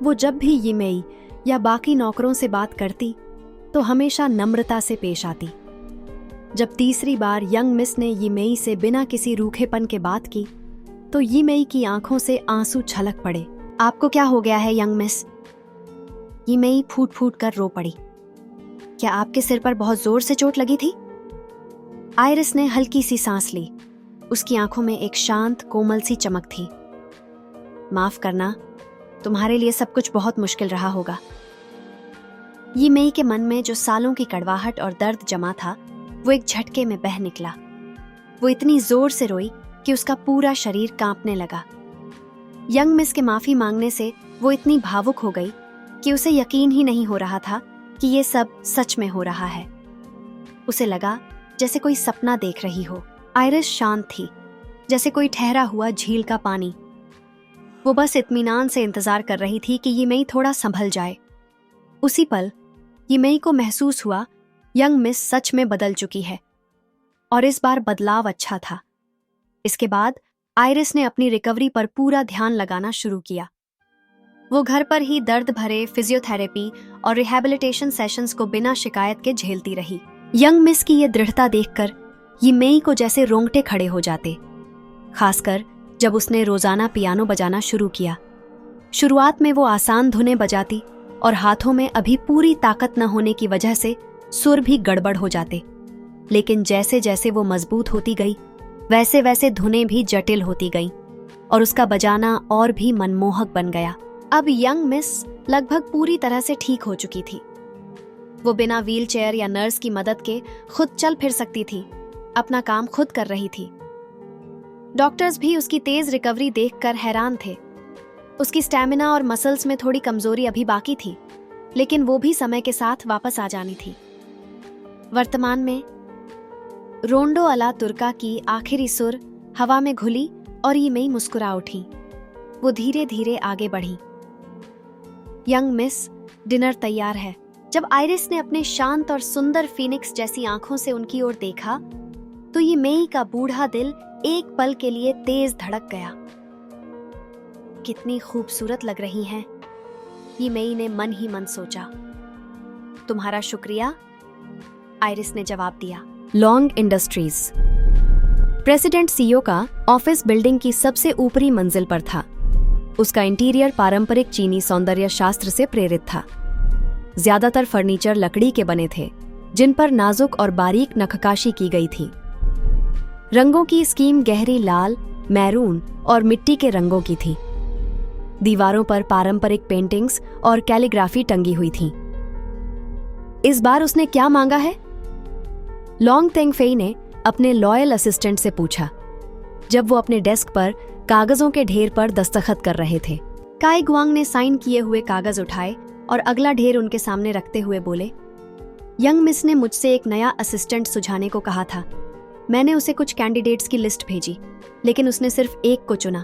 वो जब भी यी मेई या बाकी नौकरों से बात करती, तो हमेशा नम्रता से पेश आती। जब तीसरी बार यंग मिस ने यी मेई से बिना किसी रूखेपन के बात की, तो यी मेई की आंखों से आंसू छलक पड़े। आपको क्या हो गया है यंग मिस? यी मेई फूट फूट कर रो पड़ी। क्या आपके सिर पर बहुत जोर से चोट लगी थी? आइरिस ने हल्की सी सांस ली। उसकी आंखों में एक शांत कोमल सी चमक थी। माफ करना, तुम्हारे लिए सब कुछ बहुत मुश्किल रहा होगा। यी मेई के मन में जो सालों की कड़वाहट और दर्द जमा था, वो एक झटके में बह निकला। वो इतनी जोर से रोई कि उसका पूरा शरीर कांपने लगा। यंग मिस के माफी मांगने से वो इतनी भावुक हो गई कि उसे यकीन ही नहीं हो रहा था कि ये सब सच में हो रहा है। उसे लगा जैसे कोई सपना देख रही हो। आइरिस शांत थी, जैसे कोई ठहरा हुआ झील का पानी। वो बस इत्मीनान से इंतजार कर रही थी कि यी मेई थोड़ा संभल जाए। उसी पल यी मेई को महसूस हुआ यंग मिस सच में बदल चुकी है, और इस बार बदलाव अच्छा था। इसके बाद आइरिस ने अपनी रिकवरी पर पूरा ध्यान लगाना शुरू किया। वो घर पर ही दर्द भरे फिजियोथेरेपी और रिहैबिलिटेशन सेशंस को बिना शिकायत के झेलती रही। यंग मिस की ये दृढ़ता देखकर यी मेई को जैसे रोंगटे खड़े हो जाते, खासकर जब उसने रोजाना पियानो बजाना शुरू किया। शुरुआत में वो आसान धुनें बजाती और हाथों में अभी पूरी ताकत न होने की वजह से सुर भी गड़बड़ हो जाते, लेकिन जैसे जैसे वो मजबूत होती गई, वैसे वैसे धुनें भी जटिल होती गईं और उसका बजाना और भी मनमोहक बन गया। अब यंग मिस लगभग पूरी तरह से ठीक हो चुकी थी। वो बिना व्हीलचेयर या नर्स की मदद के खुद चल फिर सकती थी, अपना काम खुद कर रही थी। डॉक्टर्स भी उसकी तेज रिकवरी देखकर हैरान थे। उसकी स्टैमिना और मसल्स में थोड़ी कमजोरी अभी बाकी थी, लेकिन वो भी समय के साथ वापस आ जानी थी। वर्तमान में रोंडो अला तुर्का की आखिरी सुर हवा में घुली और यीमेई मुस्कुरा उठी। वो धीरे धीरे आगे बढ़ी। यंग मिस, डिनर तैयार है। जब आइरिस ने अपने शांत और सुंदर फीनिक्स जैसी आंखों से उनकी ओर देखा तो यीमेई का बूढ़ा दिल एक पल के लिए तेज धड़क गया। कितनी खूबसूरत लग रही हैं, यीमेई ने मन ही मन सोचा। तुम्हारा शुक्रिया, आइरिस ने जवाब दिया। Long industries. प्रेसिडेंट सीओ का ऑफिस बिल्डिंग की सबसे ऊपरी मंजिल पर था। उसका इंटीरियर पारंपरिक चीनी सौंदर्य शास्त्र से प्रेरित था। ज्यादातर फर्नीचर लकड़ी के बने थे, जिन पर नाजुक और बारीक नक्काशी की गई थी। रंगों की स्कीम गहरी लाल, मैरून और मिट्टी के रंगों की थी। दीवारों पर पारंपरिक पेंटिंग्स और कैलीग्राफी टंगी हुई थी। इस बार उसने क्या मांगा है? लॉन्ग तेंगफेई ने अपने लॉयल असिस्टेंट से पूछा, जब वो अपने डेस्क पर कागजों के ढेर पर दस्तखत कर रहे थे। काई गुआंग ने साइन किए हुए कागज उठाए और अगला ढेर उनके सामने रखते हुए बोले, यंग मिस ने मुझसे एक नया असिस्टेंट सुझाने को कहा था। मैंने उसे कुछ कैंडिडेट्स की लिस्ट भेजी, लेकिन उसने सिर्फ एक को चुना।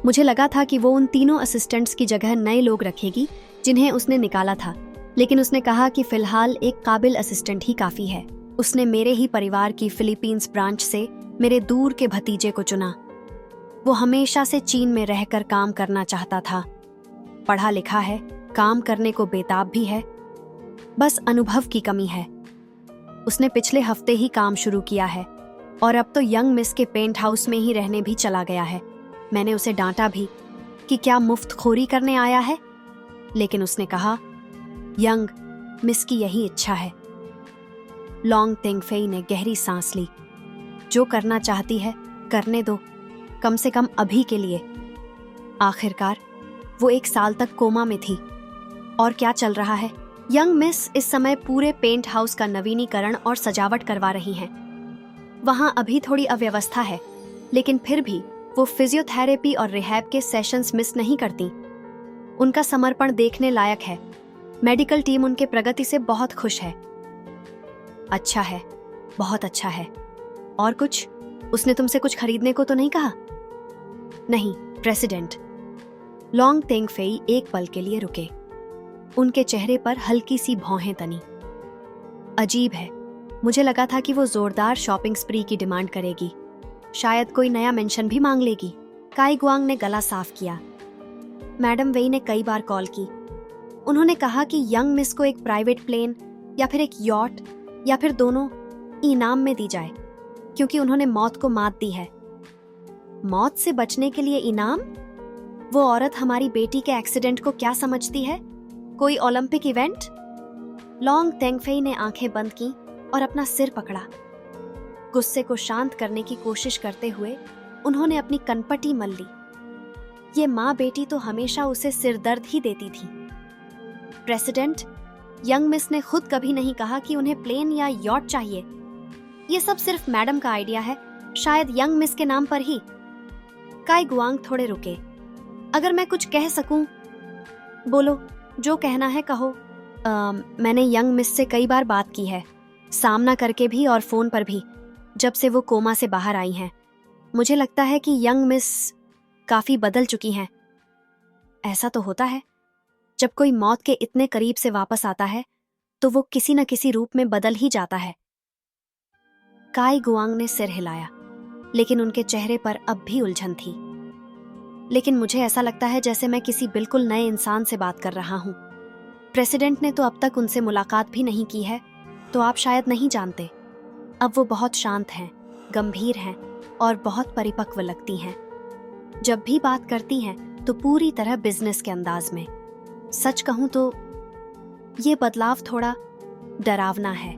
मुझे लगा था कि वो उन तीनों असिस्टेंट्स की जगह नए लोग रखेगी जिन्हें उसने निकाला था, लेकिन उसने कहा कि फिलहाल एक काबिल असिस्टेंट ही काफी है। उसने मेरे ही परिवार की फिलीपींस ब्रांच से मेरे दूर के भतीजे को चुना। वो हमेशा से चीन में रहकर काम करना चाहता था। पढ़ा लिखा है, काम करने को बेताब भी है, बस अनुभव की कमी है। उसने पिछले हफ्ते ही काम शुरू किया है और अब तो यंग मिस के पेंट हाउस में ही रहने भी चला गया है। मैंने उसे डांटा भी कि क्या मुफ्तखोरी करने आया है, लेकिन उसने कहा, यंग मिस की यही इच्छा है। लॉन्ग तेंगफेई ने गहरी सांस ली। जो करना चाहती है करने दो, कम से कम अभी के लिए। आखिरकार वो 1 साल तक कोमा में थी। और क्या चल रहा है? यंग मिस इस समय पूरे पेंट हाउस का नवीनीकरण और सजावट करवा रही हैं। वहां अभी थोड़ी अव्यवस्था है, लेकिन फिर भी वो फिजियोथेरेपी और रिहैब के सेशंस मिस नहीं करती। उनका समर्पण देखने लायक है। मेडिकल टीम उनके प्रगति से बहुत खुश है। अच्छा है, बहुत अच्छा है। और कुछ? उसने तुमसे कुछ खरीदने को तो नहीं कहा? नहीं, प्रेसिडेंट। लॉन्ग तेंगफेई एक पल के लिए रुके। उनके चेहरे पर हल्की सी भौहें तनी। अजीब है, मुझे लगा था कि वो जोरदार शॉपिंग स्प्री की डिमांड करेगी। शायद कोई नया मेंशन भी मांग लेगी। काई गुआंग ने गला साफ किया। मैडम वेई ने कई बार कॉल की। उन्होंने कहा कि यंग मिस को एक प्राइवेट प्लेन या फिर एक यॉट या फिर दोनों इनाम में दी जाए, क्योंकि उन्होंने मौत को मात दी है। मौत से बचने के लिए इनाम? वो औरत हमारी बेटी के एक्सीडेंट को क्या समझती है? कोई ओलंपिक इवेंट? लॉन्ग तेंगफेई ने आंखें बंद की और अपना सिर पकड़ा। गुस्से को शांत करने की कोशिश करते हुए उन्होंने अपनी कनपटी मल ली। ये माँ बेटी तो हमेशा उसे सिरदर्द ही देती थी। प्रेसिडेंट, यंग मिस ने खुद कभी नहीं कहा कि उन्हें प्लेन या यॉट चाहिए। ये सब सिर्फ मैडम का आइडिया है, शायद यंग मिस के नाम पर ही। काई गुआंग थोड़े रुके। अगर मैं कुछ कह सकूं? बोलो, जो कहना है कहो। मैंने यंग मिस से कई बार बात की है, सामना करके भी और फोन पर भी, जब से वो कोमा से बाहर आई हैं। मुझे लगता है कि यंग मिस काफी बदल चुकी हैं। ऐसा तो होता है, जब कोई मौत के इतने करीब से वापस आता है तो वो किसी न किसी रूप में बदल ही जाता है। काई गुआंग ने सिर हिलाया, लेकिन उनके चेहरे पर अब भी उलझन थी। लेकिन मुझे ऐसा लगता है जैसे मैं किसी बिल्कुल नए इंसान से बात कर रहा हूं। प्रेसिडेंट ने तो अब तक उनसे मुलाकात भी नहीं की है, तो आप शायद नहीं जानते। अब वो बहुत शांत हैं, गंभीर हैं और बहुत परिपक्व लगती हैं। जब भी बात करती हैं तो पूरी तरह बिजनेस के अंदाज में। सच कहूं तो ये बदलाव थोड़ा डरावना है,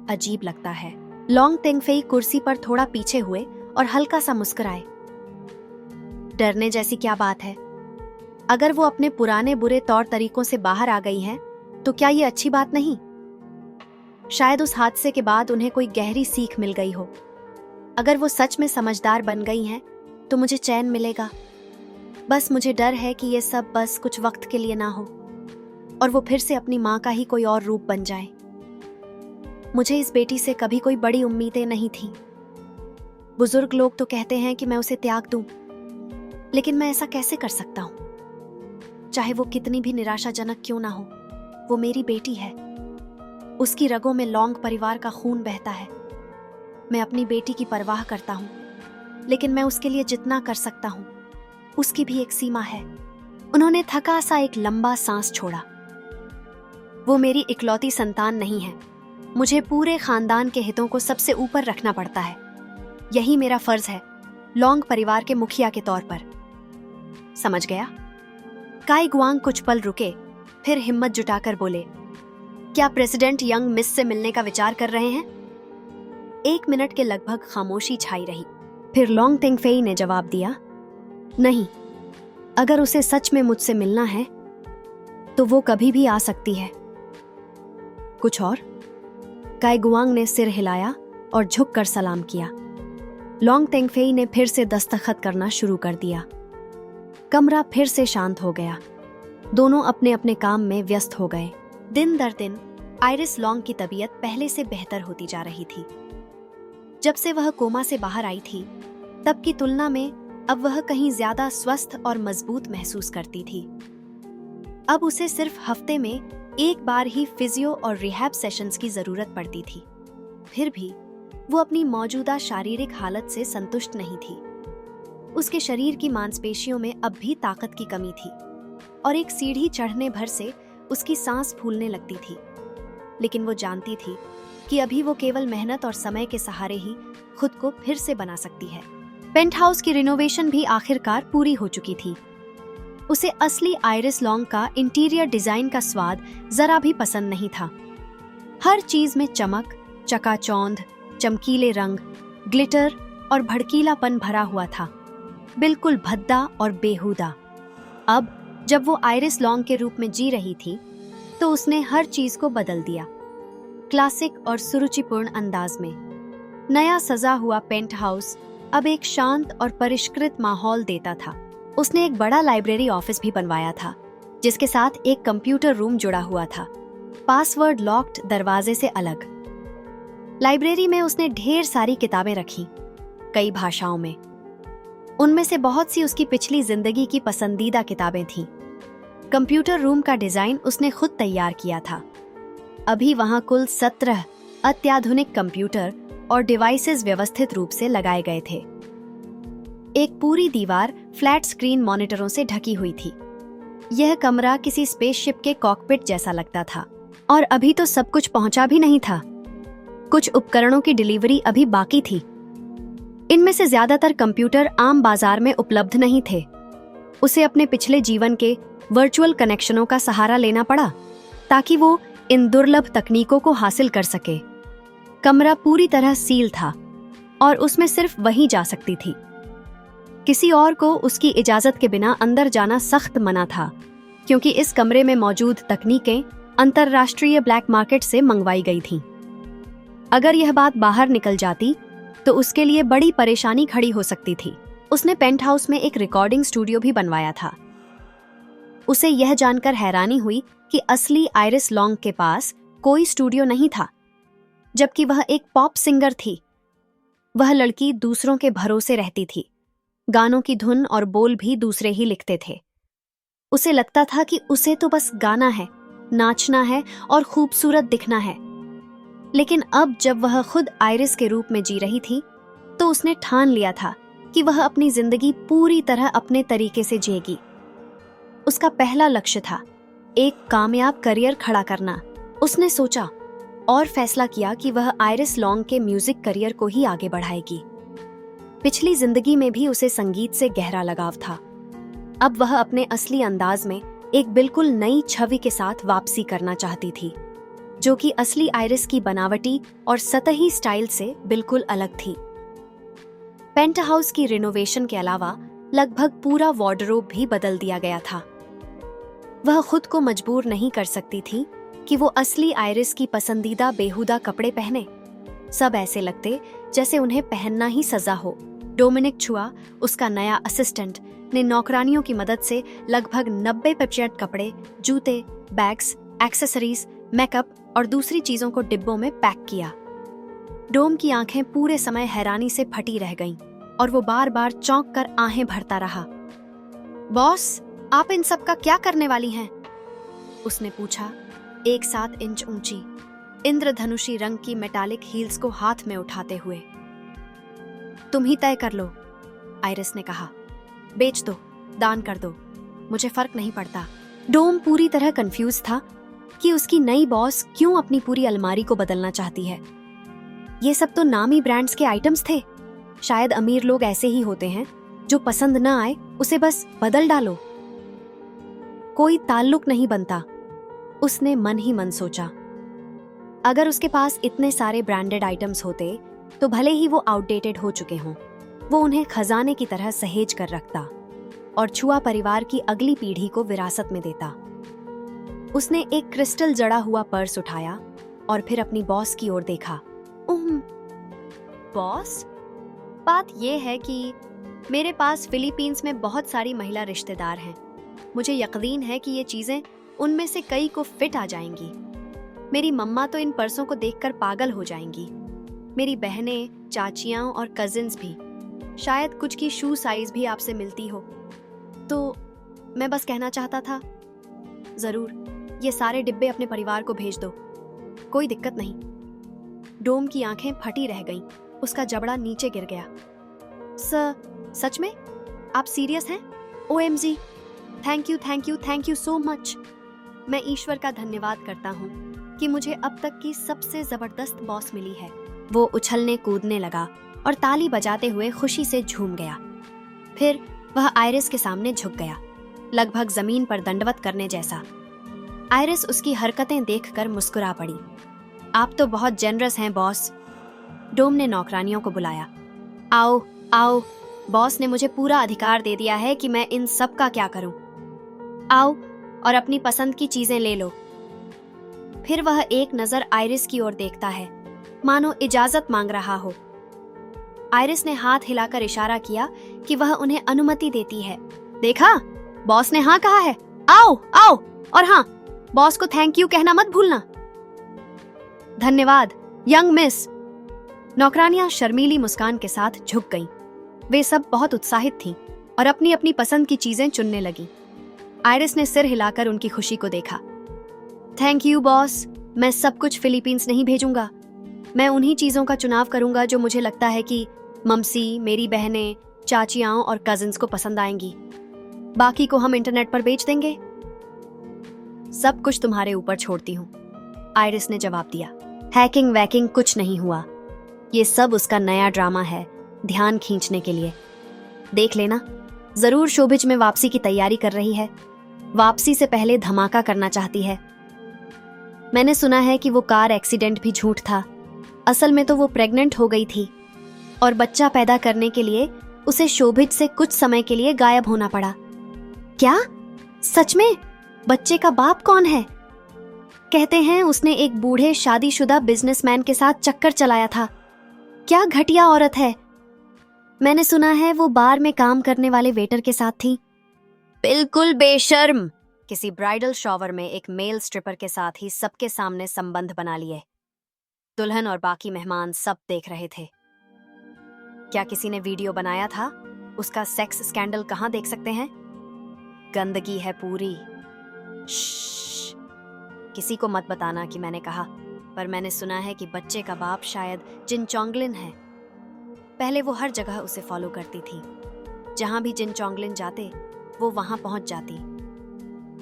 अजीब लगता है। लॉन्ग तेंगफेई कुर्सी पर थोड़ा पीछे हुए और हल्का सा मुस्कुराए। डरने जैसी क्या बात है? अगर वो अपने पुराने बुरे तौर तरीकों से बाहर आ गई हैं, तो क्या ये अच्छी बात नहीं? शायद उस हादसे के बाद उन्हें कोई गहरी सीख मिल गई हो। अगर वो सच में समझदार बन गई हैं, तो मुझे चैन मिलेगा। बस मुझे डर है कि ये सब बस कुछ वक्त के लिए ना हो और वो फिर से अपनी माँ का ही कोई और रूप बन जाए। मुझे इस बेटी से कभी कोई बड़ी उम्मीदें नहीं थी। बुजुर्ग लोग तो कहते हैं कि मैं उसे त्याग दूं, लेकिन मैं ऐसा कैसे कर सकता हूं? चाहे वो कितनी भी निराशाजनक क्यों ना हो, वो मेरी बेटी है। उसकी रगों में लॉन्ग परिवार का खून बहता है। मैं अपनी बेटी की परवाह करता हूं, लेकिन मैं उसके लिए जितना कर सकता हूं, उसकी भी एक सीमा है। उन्होंने थका सा एक लंबा सांस छोड़ा। वो मेरी इकलौती संतान नहीं है। मुझे पूरे खानदान के हितों को सबसे ऊपर रखना पड़ता है। यही मेरा फर्ज है, लॉन्ग परिवार के मुखिया के तौर पर। समझ गया? काई गुआंग कुछ पल रुके, फिर हिम्मत जुटाकर बोले, क्या प्रेसिडेंट यंग मिस से मिलने का विचार कर रहे हैं? 1 मिनट के लगभग खामोशी छाई रही। फिर लॉन्ग तेंगफेई ने जवाब दिया, नहीं, अगर उसे सच में मुझसे मिलना है तो वो कभी भी आ सकती है। कुछ और? काई गुआंग ने सिर हिलाया और झुककर सलाम किया। लॉन्ग तेंगफेई ने फिर से दस्तखत करना शुरू कर दिया। कमरा फिर से शांत हो गया। दोनों अपने अपने काम में व्यस्त हो गए। दिन दर दिन आइरिस लॉन्ग की तबीयत पहले से बेहतर होती जा रही थी। जब से वह कोमा से बाहर आई थी, तब की तुलना में अब वह कहीं ज्यादा स्वस्थ और मजबूत महसूस करती थी। अब उसे सिर्फ हफ्ते में एक बार ही फिजियो और रिहैब सेशंस की जरूरत पड़ती थी। फिर भी वो अपनी मौजूदा शारीरिक हालत से संतुष्ट नहीं थी। उसके शरीर की मांसपेशियों में अब भी ताकत की कमी थी और एक सीढ़ी चढ़ने भर से उसकी सांस फूलने लगती थी। लेकिन वो जानती थी कि अभी वो केवल मेहनत और समय के सहारे ही खुद को फिर से बना सकती है। पेंट हाउस की रिनोवेशन भी आखिरकार पूरी हो चुकी थी। उसे असली आइरिस लॉन्ग का इंटीरियर डिजाइन का स्वाद जरा भी पसंद नहीं था। हर चीज में चमक, चकाचौंध, चमकीले रंग, ग्लिटर और भड़कीलापन भरा हुआ था, बिल्कुल भद्दा और बेहुदा। अब जब वो आइरिस लॉन्ग के रूप में जी रही थी, तो उसने हर चीज को बदल दिया, क्लासिक और सुरुचिपूर्ण अंदाज में। नया सजा हुआ पेंट हाउस अब एक शांत और परिष्कृत माहौल देता था। उसने एक बड़ा लाइब्रेरी ऑफिस भी बनवाया था, जिसके साथ एक कंप्यूटर रूम जुड़ा हुआ था, पासवर्ड लॉक्ड दरवाजे से अलग। लाइब्रेरी में उसने ढेर सारी किताबें रखी, कई भाषाओं में। उनमें से बहुत सी उसकी पिछली जिंदगी की पसंदीदा किताबें थीं। कंप्यूटर रूम का डिजाइन उसने खुद तैयार किया था। अभी वहां कुल 17 अत्याधुनिक कंप्यूटर और डिवाइसेस व्यवस्थित रूप से लगाए गए थे। एक पूरी दीवार फ्लैट स्क्रीन मॉनिटरों से ढकी हुई थी। यह कमरा किसी स्पेसशिप के कॉकपिट जैसा लगता था। और अभी तो सब कुछ पहुंचा भी नहीं था। कुछ उपकरणों की डिलीवरी अभी बाकी थी। इनमें से ज्यादातर कंप्यूटर आम बाजार में उपलब्ध नहीं थे। उसे अपने पिछले जीवन के वर्चुअल कनेक्शनों का सहारा लेना पड़ा, ताकि वो इन दुर्लभ तकनीकों को हासिल कर सके। कमरा पूरी तरह सील था और उसमें सिर्फ वही जा सकती थी। किसी और को उसकी इजाजत के बिना अंदर जाना सख्त मना था, क्योंकि इस कमरे में मौजूद तकनीकें अंतरराष्ट्रीय ब्लैक मार्केट से मंगवाई गई थीं। अगर यह बात बाहर निकल जाती तो उसके लिए बड़ी परेशानी खड़ी हो सकती थी। उसने पेंट हाउस में एक रिकॉर्डिंग स्टूडियो भी बनवाया था। उसे यह जानकर हैरानी हुई कि असली आइरिस लॉन्ग के पास कोई स्टूडियो नहीं था, जबकि वह एक पॉप सिंगर थी। वह लड़की दूसरों के भरोसे रहती थी। गानों की धुन और बोल भी दूसरे ही लिखते थे। उसे लगता था कि उसे तो बस गाना है, नाचना है और खूबसूरत दिखना है। लेकिन अब जब वह खुद आइरिस के रूप में जी रही थी, तो उसने ठान लिया था कि वह अपनी जिंदगी पूरी तरह अपने तरीके से जिएगी। उसका पहला लक्ष्य था एक कामयाब करियर खड़ा करना। उसने सोचा और फैसला किया कि वह आइरिस लॉन्ग के म्यूजिक करियर को ही आगे बढ़ाएगी। पिछली जिंदगी में भी उसे संगीत से गहरा लगाव था। अब वह अपने असली अंदाज में एक बिल्कुल नई छवि के साथ वापसी करना चाहती थी, जो कि असली आइरिस की बनावटी और सतही स्टाइल से बिल्कुल अलग थी। पेंट हाउस की रिनोवेशन के अलावा लगभग पूरा वार्डरोब भी बदल दिया गया था। वह खुद को मजबूर नहीं कर सकती थी कि वो असली आइरिस की पसंदीदा बेहुदा कपड़े पहने। सब ऐसे लगते जैसे उन्हें पहनना ही सजा हो। डोमिनिक छुआ, उसका नया असिस्टेंट, ने नौकरानियों की मदद से लगभग 90% कपड़े, जूते, बैग्स, एक्सेसरीज, मेकअप और दूसरी चीजों को डिब्बों में पैक किया। डोम की आंखें पूरे समय हैरानी से फटी रह गईं और वो बार बार चौंक कर आहें भरता रहा। बॉस, आप इन सब का क्या करने वाली हैं? उसने पूछा, 1.7 इंच ऊंची, इंद्रधनुषी रंग की मेटालिक हील्स को हाथ में उठाते हुए। तुम ही तय कर लो, आइरिस ने कहा। बेच दो, दान कर दो, मुझे फर्क नहीं पड़ता। डोम पूरी तरह कंफ्यूज था कि उसकी नई बॉस क्यों अपनी पूरी अलमारी को बदलना चाहती है। ये सब तो नामी ब्रांड्स के आइटम्स थे। शायद अमीर लोग ऐसे ही होते हैं, जो पसंद न आए उसे बस बदल डालो। कोई ताल्लुक नहीं बनता, उसने मन ही मन सोचा। अगर उसके पास इतने सारे ब्रांडेड आइटम्स होते तो भले ही वो आउटडेटेड हो चुके हों, वो उन्हें खजाने की तरह सहेज कर रखता और छुआ परिवार की अगली पीढ़ी को विरासत में देता। उसने एक क्रिस्टल जड़ा हुआ पर्स उठाया और फिर अपनी बॉस की ओर देखा। बॉस, बात यह है कि मेरे पास फिलीपींस में बहुत सारी महिला रिश्तेदार हैं। मुझे यकीन है कि ये चीजें उनमें से कई को फिट आ जाएंगी। मेरी मम्मा तो इन पर्सों को देखकर पागल हो जाएंगी। मेरी बहनें, चाचियां और कजिन्स भी। शायद कुछ की शू साइज भी आपसे मिलती हो। तो मैं बस कहना चाहता था, जरूर ये सारे डिब्बे अपने परिवार को भेज दो, कोई दिक्कत नहीं। डोम की आंखें फटी रह गईं, उसका जबड़ा नीचे गिर गया। सच में? आप सीरियस हैं? OMG, thank you so much. मैं ईश्वर का धन्यवाद करता हूँ कि मुझे अब तक की सबसे जबरदस्त बॉस मिली है। वो उछलने कूदने लगा और ताली बजाते हुए खुशी से झूम गया। फिर वह आइरिस के सामने झुक गया, लगभग जमीन पर दंडवत करने जैसा। आइरिस उसकी हरकतें देखकर मुस्कुरा पड़ी। आप तो बहुत जेनरस हैं बॉस। डोम ने नौकरानियों को बुलाया। आओ आओ, बॉस ने मुझे पूरा अधिकार दे दिया है कि मैं इन सब का क्या करूं। आओ और अपनी पसंद की चीजें ले लो। फिर वह एक नजर आइरिस की ओर देखता है, मानो इजाजत मांग रहा हो। आइरिस ने हाथ हिलाकर इशारा किया कि वह उन्हें अनुमति देती है। देखा, बॉस ने हाँ कहा है। आओ आओ, और हाँ, बॉस को थैंक यू कहना मत भूलना। धन्यवाद यंग मिस। नौकरानियां शर्मीली मुस्कान के साथ झुक गईं। वे सब बहुत उत्साहित थीं और अपनी अपनी पसंद की चीजें चुनने लगीं। आइरिस ने सिर हिलाकर उनकी खुशी को देखा। थैंक यू बॉस, मैं सब कुछ फिलीपींस नहीं भेजूंगा। मैं उन्हीं चीजों का चुनाव करूंगा जो मुझे लगता है कि ममसी, मेरी बहनें, चाचियाओं और कजिन्स को पसंद आएंगी। बाकी को हम इंटरनेट पर बेच देंगे। सब कुछ तुम्हारे ऊपर छोड़ती हूँ, आइरिस ने जवाब दिया। हैकिंग वैकिंग कुछ नहीं हुआ। ये सब उसका नया ड्रामा है, ध्यान खींचने के लिए। देख लेना, जरूर शोभिज में वापसी की तैयारी कर रही है। वापसी से पहले धमाका करना चाहती है। मैंने सुना है कि वो कार एक्सीडेंट भी झूठ था। असल में तो वो प्रेग्नेंट हो गई थी और बच्चा पैदा करने के लिए उसे शोभिज से कुछ समय के लिए गायब होना पड़ा। क्या? सच में? बच्चे का बाप कौन है? कहते हैं उसने एक बूढ़े शादीशुदा बिजनेसमैन के साथ चक्कर चलाया था। क्या घटिया औरत है। मैंने सुना है वो बार में काम करने वाले वेटर के साथ थी। बिल्कुल बेशर्म। किसी ब्राइडल शॉवर में एक मेल स्ट्रिपर के साथ ही सबके सामने संबंध बना लिए। दुल्हन और बाकी मेहमान सब देख रहे थे। क्या किसी ने वीडियो बनाया था? उसका सेक्स स्कैंडल कहाँ देख सकते हैं? गंदगी है पूरी। श्श्श, किसी को मत बताना कि मैंने कहा, पर मैंने सुना है कि बच्चे का बाप शायद जिन चोंगलिन है। पहले वो हर जगह उसे फॉलो करती थी। जहां भी जिन चोंगलिन जाते, वो वहां पहुंच जाती।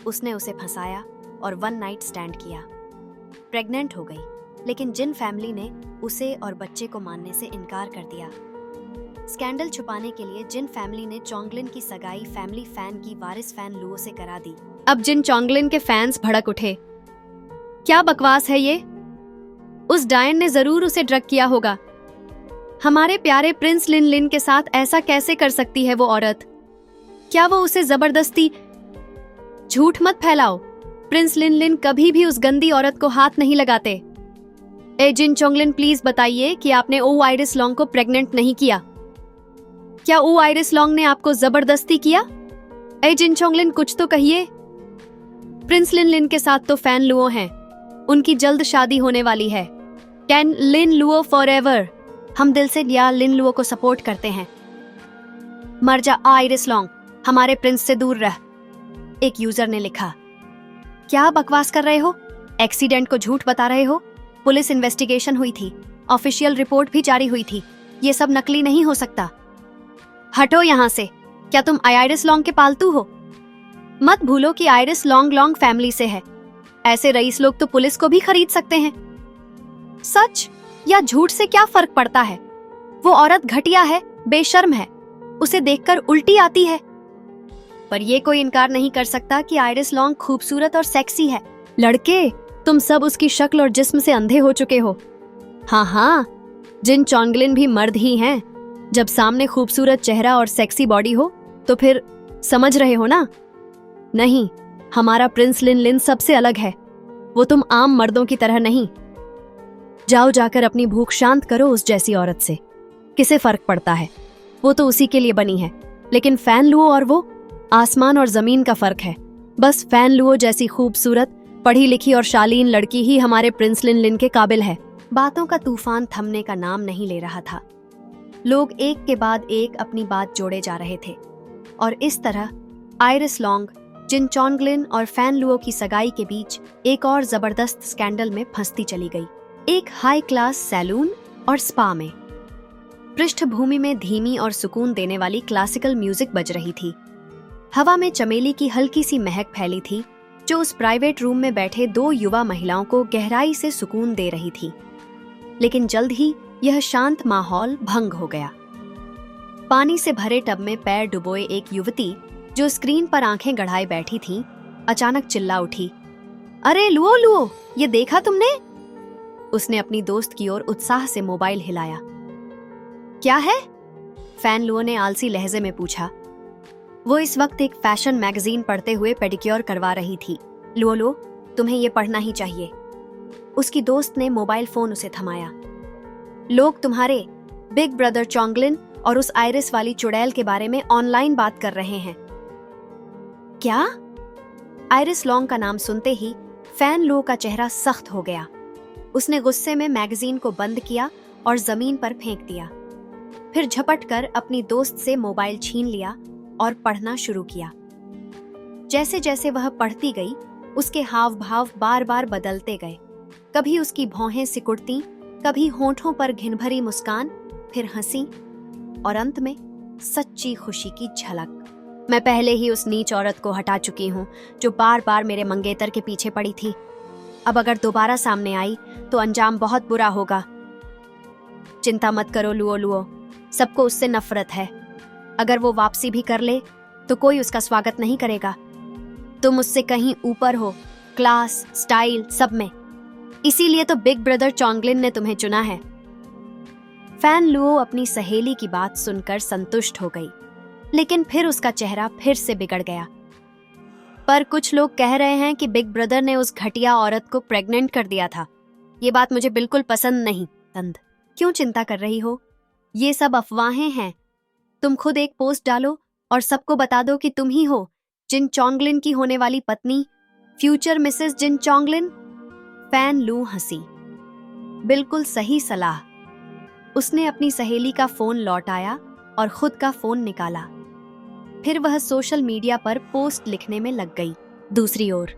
उसने उसे फंसाया और 1 नाइट स्टैंड किया। प्रेग्नेंट हो गई, लेकिन जिन फैमिली ने उसे और बच्चे को मानने से इनकार कर दिया। स्कैंडल छुपाने के लिए जिन फैमिली ने चोंगलिन की सगाई फैमिली फैन की वारिस फैन लुओ से करा दी। अब जिन चोंगलिन के फैंस भड़क उठे। क्या बकवास है ये? उस डायन ने जरूर उसे ड्रग किया होगा। हमारे प्यारे प्रिंस लिन लिन के साथ ऐसा कैसे कर सकती है वो औरत? क्या वो उसे जबरदस्ती? झूठ मत फैलाओ। प्रिंस लिन लिन कभी भी उस गंदी औरत को हाथ नहीं लगाते। ए जिन चोंगलिन, प्लीज बताइए कि आपने ओ आइरिस लॉन्ग को प्रेग्नेंट नहीं किया। क्या ओ आइरिस लॉन्ग ने आपको जबरदस्ती किया? ए जिन चोंगलिन, कुछ तो कहिए। प्रिंस लिन लिन के साथ तो फैन लुओ हैं, उनकी जल्द शादी होने वाली है। कैन लिन लुओ फॉरएवर। हम दिल से लिया लिन लुओ को सपोर्ट करते हैं। मर जा आइरिस लॉन्ग, हमारे प्रिंस से दूर रह, एक यूजर ने लिखा। क्या बकवास कर रहे हो? एक्सीडेंट को झूठ बता रहे हो? पुलिस इन्वेस्टिगेशन हुई थी, ऑफिशियल रिपोर्ट भी जारी हुई थी, ये सब नकली नहीं हो सकता। हटो यहाँ से, क्या तुम आइरिस लॉन्ग के पालतू हो? मत भूलो कि आइरिस लॉन्ग लॉन्ग फैमिली से है। ऐसे रईस लोग तो पुलिस को भी खरीद सकते हैं। सच या झूठ से क्या फर्क पड़ता है? वो औरत घटिया है, बेशर्म है, उसे देखकर उल्टी आती है। पर ये कोई इनकार नहीं कर सकता कि आइरिस लॉन्ग खूबसूरत और सेक्सी है। लड़के, तुम सब उसकी शक्ल और जिस्म से अंधे हो चुके हो। हाँ, जिन चोंगलिन भी मर्द ही हैं। जब सामने खूबसूरत चेहरा और सेक्सी बॉडी हो तो फिर समझ रहे हो ना? नहीं, हमारा प्रिंस लिन लिन सबसे अलग है। वो तुम आम मर्दों की तरह नहीं। जाओ जाकर अपनी भूख शांत करो उस जैसी औरत से। किसे फर्क पड़ता है? वो तो उसी के लिए बनी है। लेकिन फैन लुओ और वो, आसमान और जमीन का फर्क है। बस फैन लुओ जैसी खूबसूरत, पढ़ी लिखी और शालीन लड़की ही हमारे प्रिंस लिन लिन के काबिल है। बातों का तूफान थमने का नाम नहीं ले रहा था। लोग एक के बाद एक अपनी बात जोड़े जा रहे थे और इस तरह आइरिस लॉन्ग, जिन चोंगलिन और फैन लुओ की सगाई के बीच एक और जबरदस्त स्कैंडल में फंसती चली गई। एक हाई क्लास सैलून और स्पा में पृष्ठभूमि में धीमी और सुकून देने वाली क्लासिकल म्यूजिक बज रही थी। हवा में चमेली की हल्की सी महक फैली थी जो उस प्राइवेट रूम में बैठे दो युवा महिलाओं को गहराई से सुकून दे रही थी। लेकिन जल्द ही यह शांत माहौल भंग हो गया। पानी से भरे टब में पैर डुबोए एक युवती जो स्क्रीन पर आंखें गड़ाए बैठी थी, अचानक चिल्ला उठी, अरे लुओ लुओ, ये देखा तुमने? उसने अपनी दोस्त की ओर उत्साह से मोबाइल हिलाया। क्या है? फैन लुओ ने आलसी लहजे में पूछा। वो इस वक्त एक फैशन मैगजीन पढ़ते हुए पेडिक्योर करवा रही थी। लुओ लो, तुम्हें ये पढ़ना ही चाहिए। उसकी दोस्त ने मोबाइल फोन उसे थमाया। लोग तुम्हारे बिग ब्रदर चोंगलिन और उस आइरिस वाली चुड़ैल के बारे में ऑनलाइन बात कर रहे हैं। क्या? आइरिस लॉन्ग का नाम सुनते ही फैन लुओ का चेहरा सख्त हो गया। उसने गुस्से में मैगजीन को बंद किया और जमीन पर फेंक दिया। फिर झपट कर अपनी दोस्त से मोबाइल छीन लिया और पढ़ना शुरू किया। जैसे जैसे वह पढ़ती गई, उसके हाव भाव बार बार बदलते गए। कभी उसकी भौहें सिकुड़ती, कभी होंठों पर घिनभरी मुस्कान, फिर हंसी और अंत में सच्ची खुशी की झलक। मैं पहले ही उस नीच औरत को हटा चुकी हूँ जो बार बार मेरे मंगेतर के पीछे पड़ी थी। अब अगर दोबारा सामने आई तो अंजाम बहुत बुरा होगा। चिंता मत करो लुओ लुओ, सबको उससे नफरत है। अगर वो वापसी भी कर ले तो कोई उसका स्वागत नहीं करेगा। तुम उससे कहीं ऊपर हो, क्लास, स्टाइल, सब में। इसीलिए तो बिग ब्रदर चोंगलिन ने तुम्हें चुना है। फैन लुओ अपनी सहेली की बात सुनकर संतुष्ट हो गई, लेकिन फिर उसका चेहरा फिर से बिगड़ गया। पर कुछ लोग कह रहे हैं कि बिग ब्रदर ने उस घटिया औरत को प्रेग्नेंट कर दिया था। ये बात मुझे बिल्कुल पसंद नहीं। तंद, क्यों चिंता कर रही हो? ये सब अफवाहें हैं। तुम खुद एक पोस्ट डालो और सबको बता दो कि तुम ही हो जिन चोंगलिन की होने वाली पत्नी, फ्यूचर मिसेस जिन चोंगलिन। फैन लू हंसी। बिल्कुल सही सलाह। उसने अपनी सहेली का फोन लौटाया और खुद का फोन निकाला। फिर वह सोशल मीडिया पर पोस्ट लिखने में लग गई। दूसरी ओर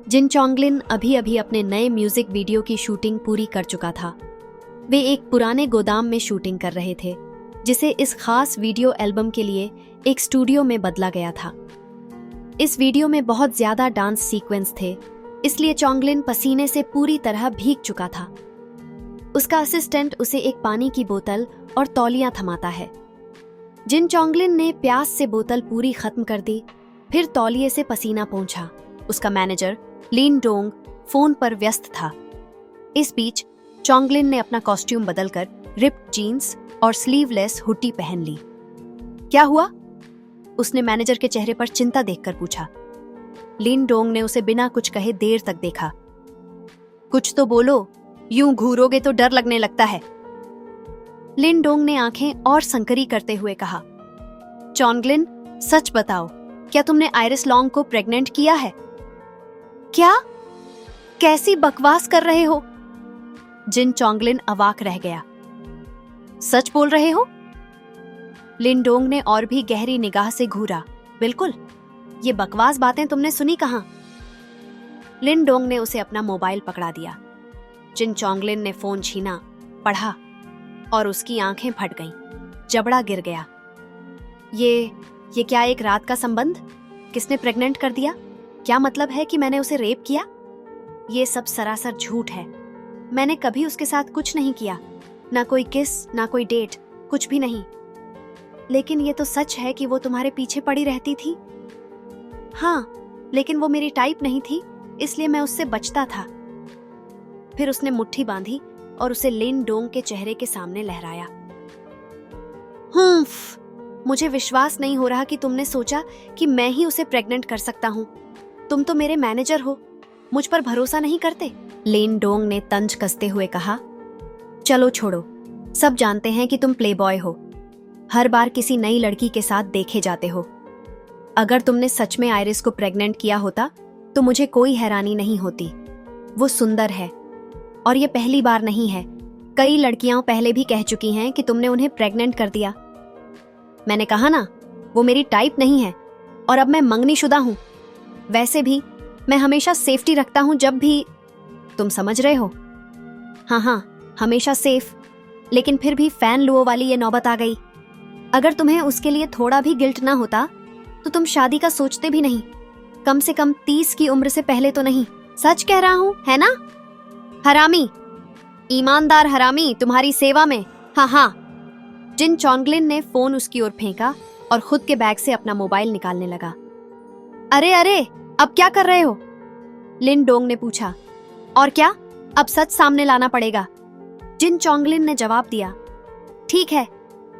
जिन चोंगलिन अभी अभी अपने नए म्यूजिक वीडियो की शूटिंग पूरी कर चुका था। वे एक पुराने गोदाम में शूटिंग कर रहे थे, जिसे इस खास वीडियो एल्बम के लिए एक स्टूडियो में बदला गया था। इस वीडियो में बहुत ज्यादा डांस सीक्वेंस थे, इसलिए चोंगलिन पसीने से पूरी तरह भीग चुका था। उसका असिस्टेंट उसे एक पानी की बोतल और तौलिया थमाता है। जिन चोंगलिन ने प्यास से बोतल पूरी खत्म कर दी, फिर तौलिए से पसीना पोंछा। उसका मैनेजर लिन डोंग फोन पर व्यस्त था। इस बीच चोंगलिन ने अपना कॉस्ट्यूम बदलकर रिप्ड जीन्स और स्लीवलेस हुडी पहन ली। क्या हुआ? उसने मैनेजर के चेहरे पर चिंता देखकर पूछा। लिन डोंग ने उसे बिना कुछ कहे देर तक देखा। कुछ तो बोलो, यूं घूरोगे तो डर लगने लगता है। लिन डोंग ने आंखें और संकरी करते हुए कहा। चोंगलिन, सच बताओ, क्या तुमने आयरिस लॉन्ग को प्रेग्नेंट किया है? क्या? कैसी बकवास कर रहे हो? जिन चोंगलिन अवाक रह गया। सच बोल रहे हो? लिन डोंग ने और भी गहरी निगाह से घूरा। बिल्कुल, ये बकवास बातें तुमने सुनी कहां? लिन डोंग ने उसे अपना मोबाइल पकड़ा दिया। जिन चोंगलिन ने फोन छीना, पढ़ा और उसकी आंखें फट गईं, जबड़ा गिर गया। ये क्या एक रात का संबंध? किसने प्रेग्नेंट कर दिया? क्या मतलब है कि मैंने उसे रेप किया? ये सब सरासर झूठ है। मैंने कभी उसके साथ कुछ नहीं किया, ना कोई किस, ना कोई डेट, कुछ भी नहीं। लेकिन ये तो सच है कि वो तुम्हारे पीछे पड़ी रहती थी। हाँ, लेकिन वो मेरी टाइप नहीं थी, इसलिए मैं उससे बचता था। फिर उसने मुट्ठी बांधी और उसे लिन डोंग के चेहरे के सामने लहराया। मुझे विश्वास नहीं हो रहा कि तुमने सोचा कि मैं ही उसे प्रेग्नेंट कर सकता हूँ। तुम तो मेरे मैनेजर हो, मुझ पर भरोसा नहीं करते? लिन डोंग ने तंज कसते हुए कहा। चलो छोड़ो, सब जानते हैं कि तुम प्लेबॉय हो, हर बार किसी नई लड़की के साथ देखे जाते हो। अगर तुमने सच में आयरिस को प्रेग्नेंट किया होता तो मुझे कोई हैरानी नहीं होती। वो सुंदर है और ये पहली बार नहीं है। कई लड़कियां पहले भी कह चुकी हैं कि तुमने उन्हें प्रेग्नेंट कर दिया। मैंने कहा ना, वो मेरी टाइप नहीं है और अब मैं मंगनीशुदा हूं। वैसे भी मैं हमेशा सेफ्टी रखता हूं जब भी, तुम समझ रहे हो? हाँ, हमेशा सेफ। लेकिन फिर भी फैन लुओ वाली ये नौबत आ गई। अगर तुम्हें उसके लिए थोड़ा भी गिल्ट ना होता तो तुम शादी का सोचते भी नहीं। कम से कम 30 की उम्र से पहले तो नहीं। सच कह रहा हूं, है ना? हरामी, ईमानदार हरामी, तुम्हारी सेवा में। हाँ। जिन चोंगलिन ने फोन उसकी ओर फेंका और खुद के बैग से अपना मोबाइल निकालने लगा। अरे, अब क्या कर रहे हो? लिन डोंग ने पूछा। और क्या, अब सच सामने लाना पड़ेगा। जिन चोंगलिन ने जवाब दिया। ठीक है,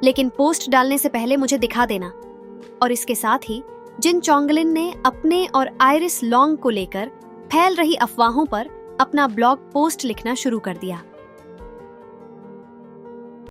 लेकिन पोस्ट डालने से पहले मुझे दिखा देना। और इसके साथ ही जिन चोंगलिन ने अपने और आयरिस लॉन्ग को लेकर फैल रही अफवाहों पर अपना ब्लॉग पोस्ट लिखना शुरू कर दिया।